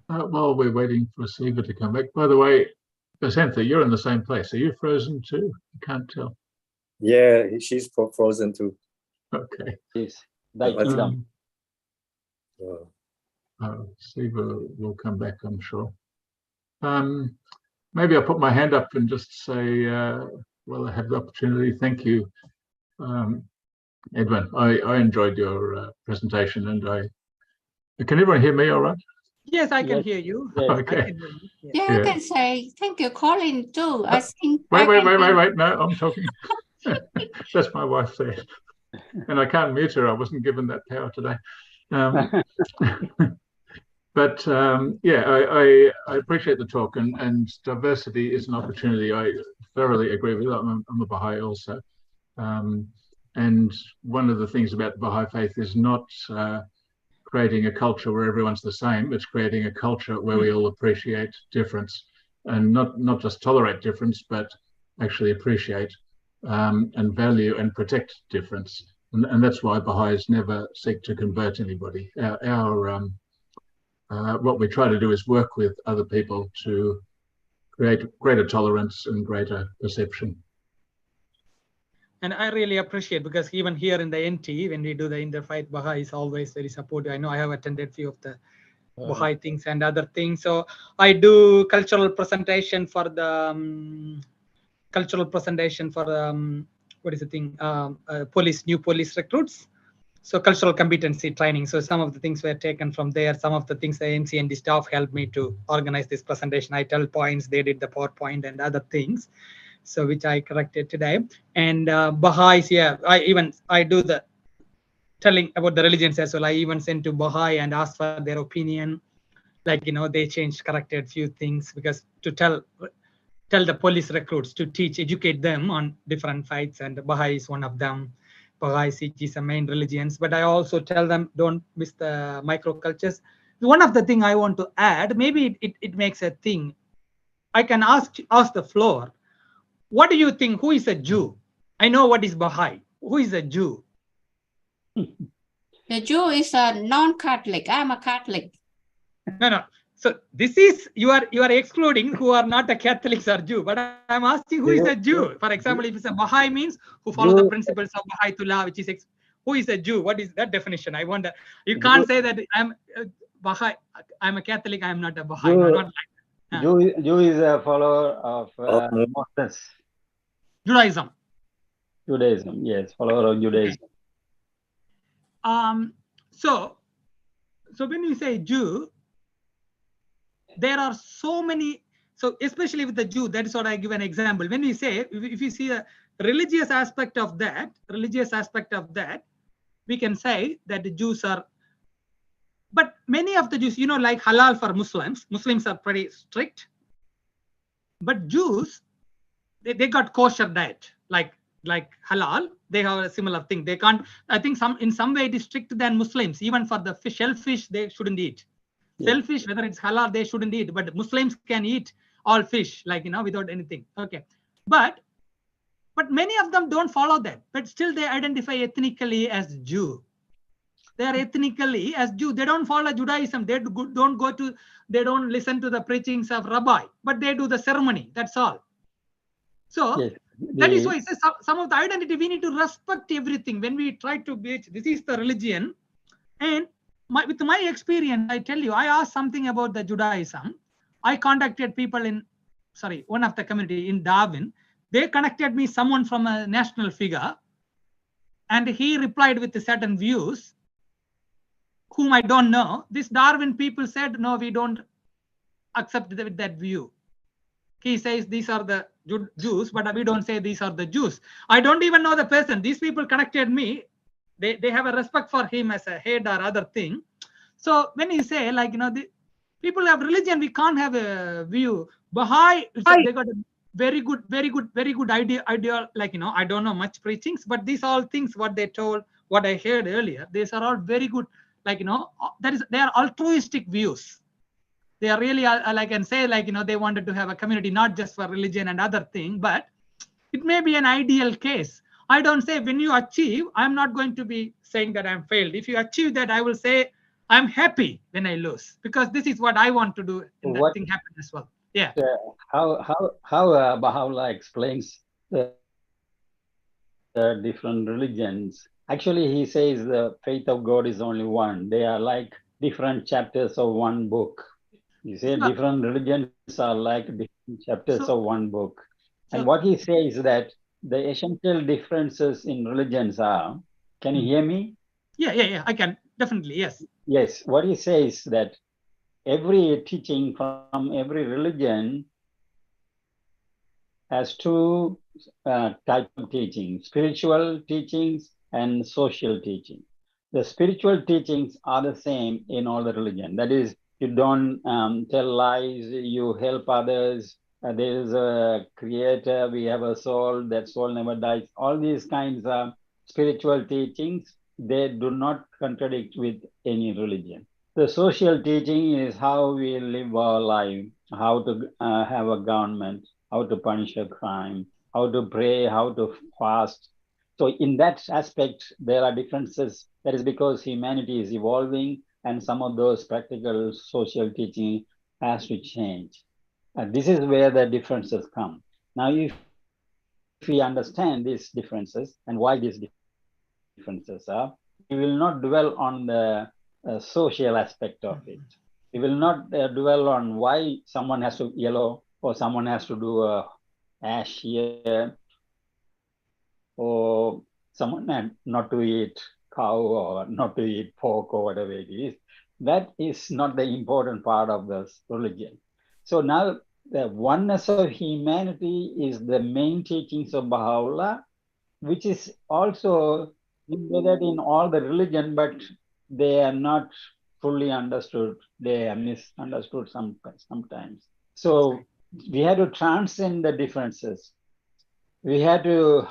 Speaker 2: While we're waiting for Siva to come back, by the way, Basantha, you're in the same place. Are you frozen too? I can't tell.
Speaker 3: Yeah, she's frozen too.
Speaker 2: Okay.
Speaker 1: Yes, thy kingdom.
Speaker 2: Siva will come back, I'm sure. Maybe I'll put my hand up and just say, well, I have the opportunity. Thank you, Edwin. I enjoyed your presentation, and can everyone hear me all right?
Speaker 7: Yes, I can hear you.
Speaker 1: Yes.
Speaker 2: Okay.
Speaker 7: I can hear you.
Speaker 8: Yeah, I can say thank you, Colin, too. I think.
Speaker 2: Wait. No, I'm talking. That's my wife there. And I can't mute her. I wasn't given that power today. But yeah, I appreciate the talk, and diversity is an opportunity. I thoroughly agree with that. I'm a Baha'i also. And one of the things about the Baha'i faith is not creating a culture where everyone's the same. It's creating a culture where we all appreciate difference, and not just tolerate difference, but actually appreciate and value and protect difference. And that's why Baha'is never seek to convert anybody. What we try to do is work with other people to create greater tolerance and greater perception.
Speaker 7: And I really appreciate, because even here in the NT, when we do the Interfaith, Baha'i is always very supportive. I know I have attended few of the Baha'i things and other things. So I do cultural presentation for the what is the thing? New police recruits. So cultural competency training. So some of the things were taken from there. Some of the things the NCND staff helped me to organize this presentation. I tell points, they did the PowerPoint and other things. So which I corrected today. And Baha'is, yeah, I do the telling about the religions as well. I even sent to Baha'i and asked for their opinion. Like, they changed, corrected few things, because to tell the police recruits to educate them on different faiths, and Baha'i is one of them. Baha'i Sikh is the main religions, but I also tell them don't miss the microcultures. One of the thing I want to add, maybe it makes a thing. I can ask the floor, what do you think? Who is a Jew? I know what is Baha'i. Who is a Jew?
Speaker 8: The Jew is a non-Catholic. I'm a Catholic.
Speaker 7: No. So this is you are excluding who are not a Catholics or Jew, but I'm asking who is a Jew. For example, if it's a Baha'i means who follow the principles of Baha'itullah, which is who is a Jew? What is that definition? I wonder. You can't say that I'm Baha'i. I'm a Catholic. I'm not a Baha'i.
Speaker 1: Jew,
Speaker 7: not like that.
Speaker 1: Jew is a follower of Moses.
Speaker 7: Judaism,
Speaker 1: yes, follower of Judaism.
Speaker 7: So when you say Jew, there are so many. So especially with the Jew, that is what I give an example. When we say, if you see a religious aspect of that, we can say that the Jews are. But many of the Jews, like halal for Muslims are pretty strict. But Jews, they got kosher diet, like halal. They have a similar thing. They can't. I think in some way it is stricter than Muslims. Even for the shellfish, they shouldn't eat. Shellfish, whether it's halal, they shouldn't eat, but Muslims can eat all fish, like, without anything. Okay. But many of them don't follow that, but still they identify ethnically as Jew. They are ethnically as Jew. They don't follow Judaism. They don't listen to the preachings of rabbi, but they do the ceremony. That's all. So that is why it says some of the identity, we need to respect everything. When we try to be, this is the religion. And with my experience, I tell you, I asked something about the Judaism. I contacted people one of the community in Darwin. They connected me someone from a national figure, and he replied with certain views, whom I don't know. This Darwin people said, no, we don't accept that view. He says these are the Jews, but we don't say these are the Jews. I don't even know the person. These people connected me. They have a respect for him as a head or other thing. So when you say, like, the people have religion, we can't have a view. Baha'i, they got a very good idea. Like, I don't know much preachings, but these all things, what they told, what I heard earlier, these are all very good. Like, they are altruistic views. They are really, like, and say, like, they wanted to have a community, not just for religion and other thing, but it may be an ideal case. I don't say when you achieve, I'm not going to be saying that I'm failed. If you achieve that, I will say I'm happy when I lose, because this is what I want to do, and that thing happen as well. Yeah.
Speaker 1: How Baha'u'llah explains the different religions. Actually, he says the faith of God is only one. They are like different chapters of one book. You say different religions are like different chapters of one book. And what he says is that the essential differences in religions are, can you hear me?
Speaker 7: Yeah, I can, definitely, yes.
Speaker 1: Yes, what he says is that every teaching from every religion has two types of teaching, spiritual teachings and social teaching. The spiritual teachings are the same in all the religion. That is, you don't tell lies, you help others, there is a creator, we have a soul, that soul never dies. All these kinds of spiritual teachings, they do not contradict with any religion. The social teaching is how we live our life, how to have a government, how to punish a crime, how to pray, how to fast. So in that aspect, there are differences. That is because humanity is evolving, and some of those practical social teaching has to change. This is where the differences come. Now, if we understand these differences and why these differences are, we will not dwell on the social aspect of it. We will not dwell on why someone has to yellow or someone has to do a ash here, or someone not to eat cow or not to eat pork or whatever it is. That is not the important part of this religion. So now the oneness of humanity is the main teachings of Baha'u'llah, which is also embedded in all the religion, but they are not fully understood. They are misunderstood sometimes. So we had to transcend the differences. We had to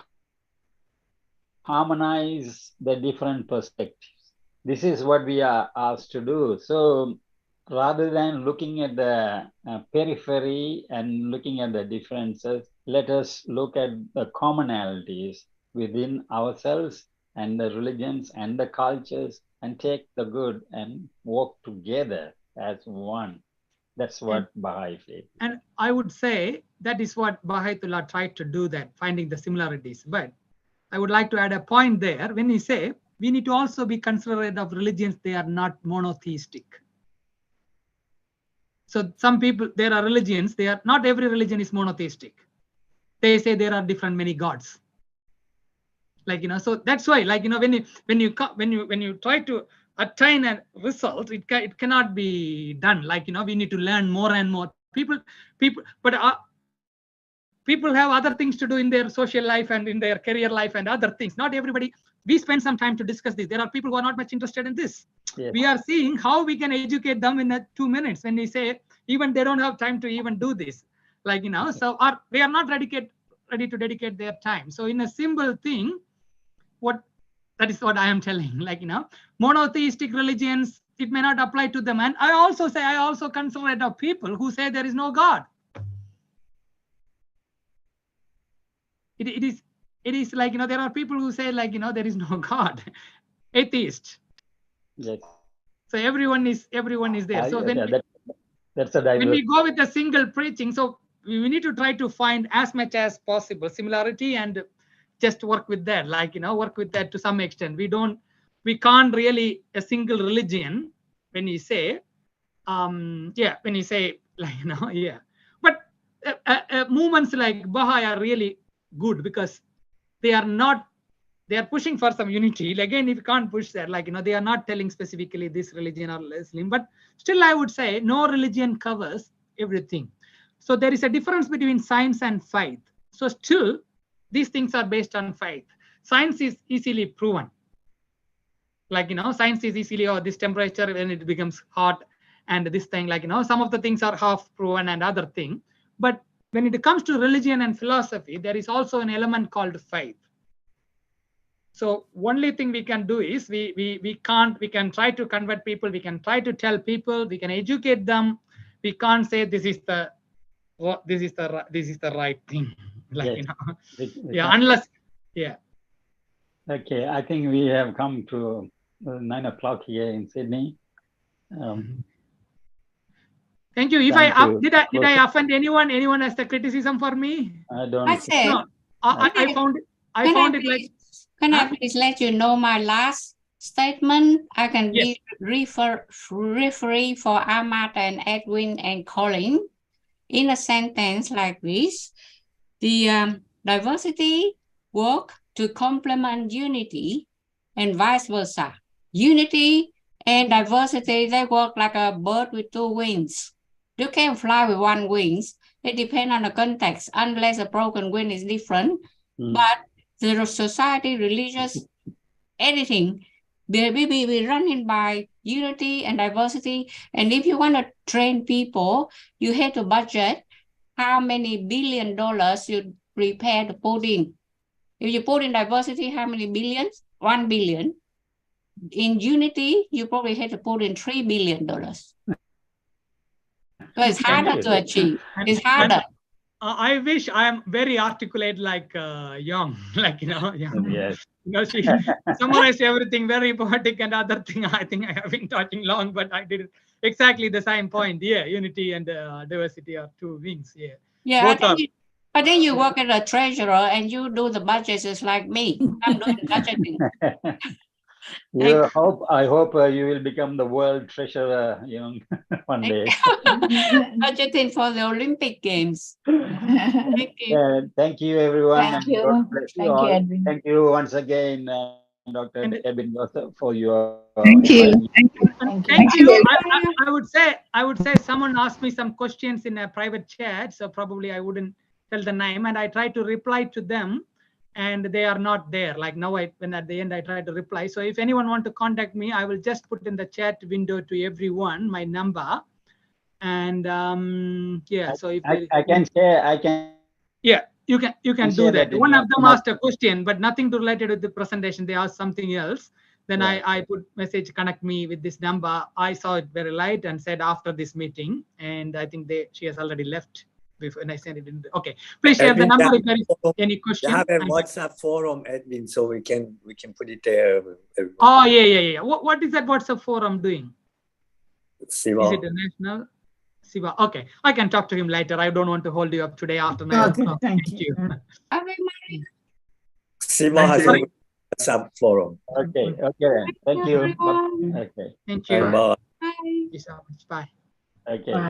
Speaker 1: harmonize the different perspectives. This is what we are asked to do. So rather than looking at the periphery and looking at the differences, let us look at the commonalities within ourselves and the religions and the cultures and take the good and work together as one. That's what Baha'i faith.
Speaker 7: And I would say that is what Baha'u'llah tried to do, that finding the similarities. But I would like to add a point there. When you say we need to also be considerate of religions, they are not monotheistic. So some people, there are religions, they are not every religion is monotheistic. They say there are different many gods. Like, so that's why, like, when you try to attain a result, it cannot be done. Like, we need to learn more and more. People have other things to do in their social life and in their career life and other things. Not everybody. We spend some time to discuss this. There are people who are not much interested in this. Yes. We are seeing how we can educate them in 2 minutes. When we say even they don't have time to even do this, like, so they are not ready to dedicate their time. So in a simple thing, that is what I am telling. Like, monotheistic religions, it may not apply to them. And I also considerate of people who say there is no God. It is like, there are people who say like, there is no God, atheist.
Speaker 1: Yes.
Speaker 7: So everyone is there. So
Speaker 1: that's a
Speaker 7: when we
Speaker 1: diverse.
Speaker 7: go with a single preaching, so we need to try to find as much as possible similarity and just work with that, like, work with that to some extent. We can't really a single religion when you say, when you say like, but movements like Baha'i are really good because they are pushing for some unity. Again, if you can't push that, like, they are not telling specifically this religion or Muslim, but still I would say no religion covers everything. So there is a difference between science and faith. So still these things are based on faith. Science is easily proven. Like, science is easily, this temperature when it becomes hot and this thing, like, some of the things are half proven and other thing. But when it comes to religion and philosophy, there is also an element called faith. So only thing we can do is we can try to convert people, we can try to tell people, we can educate them. We can't say this is the right thing. Like,
Speaker 1: yes.
Speaker 7: Unless
Speaker 1: Okay, I think we have come to 9 o'clock here in Sydney.
Speaker 7: Thank you. If did I offend anyone? Anyone has the criticism for me?
Speaker 1: I don't.
Speaker 8: I said,
Speaker 7: No, I found it like.
Speaker 8: Can I please let you know my last statement? I can be referee for Ahmad and Edwin and Colin in a sentence like this. The diversity work to complement unity and vice versa. Unity and diversity, they work like a bird with two wings. You can't fly with one wings. It depends on the context, unless a broken wing is different. But the society, religious, anything, we run it by unity and diversity. And if you want to train people, you have to budget how many $1 billion you prepare to put in. If you put in diversity, how many billions? 1 billion. In unity, you probably have to put in $3 billion. So it's harder to achieve. It's harder.
Speaker 7: I wish I am very articulate like Young, like,
Speaker 1: Yes.
Speaker 7: She summarized everything very poetic and other thing. I think I have been talking long, but I did exactly the same point. Yeah, unity and diversity are two wings. Yeah.
Speaker 8: Yeah, but then you work as a treasurer and you do the budgets just like me. I'm doing budgeting.
Speaker 1: I hope you will become the world treasurer, one day.
Speaker 8: Budgeting for the Olympic Games. Thank you.
Speaker 1: Thank you, everyone.
Speaker 6: Thank you.
Speaker 1: God bless you
Speaker 6: Thank
Speaker 1: all.
Speaker 6: you, Edwin.
Speaker 1: Thank you once again, Dr. Edwin, for your.
Speaker 6: Thank you.
Speaker 7: Thank you. I would say someone asked me some questions in a private chat, so probably I wouldn't tell the name, and I tried to reply to them, and they are not there. Like now, when at the end I try to reply. So if anyone want to contact me, I will just put in the chat window to everyone my number, and So if
Speaker 1: I can share,
Speaker 7: you can do that. One of them asked a question, but nothing related with the presentation. They asked something else. Then I put message, connect me with this number. I saw it very late and said after this meeting, and I think she has already left before, and I sent it in. Okay, please share the number if there is any question.
Speaker 3: You have a WhatsApp forum, Edwin, so we can put it there.
Speaker 7: Oh yeah. What is that WhatsApp forum doing?
Speaker 3: Siva.
Speaker 7: Is it a national? Siva. Okay, I can talk to him later. I don't want to hold you up today after 9 o'clock.
Speaker 6: Thank you.
Speaker 3: Siva has a WhatsApp forum.
Speaker 1: Okay. Thank you.
Speaker 8: Everyone.
Speaker 1: Okay.
Speaker 7: Thank you.
Speaker 3: Bye.
Speaker 8: Bye.
Speaker 7: Bye.
Speaker 1: Okay.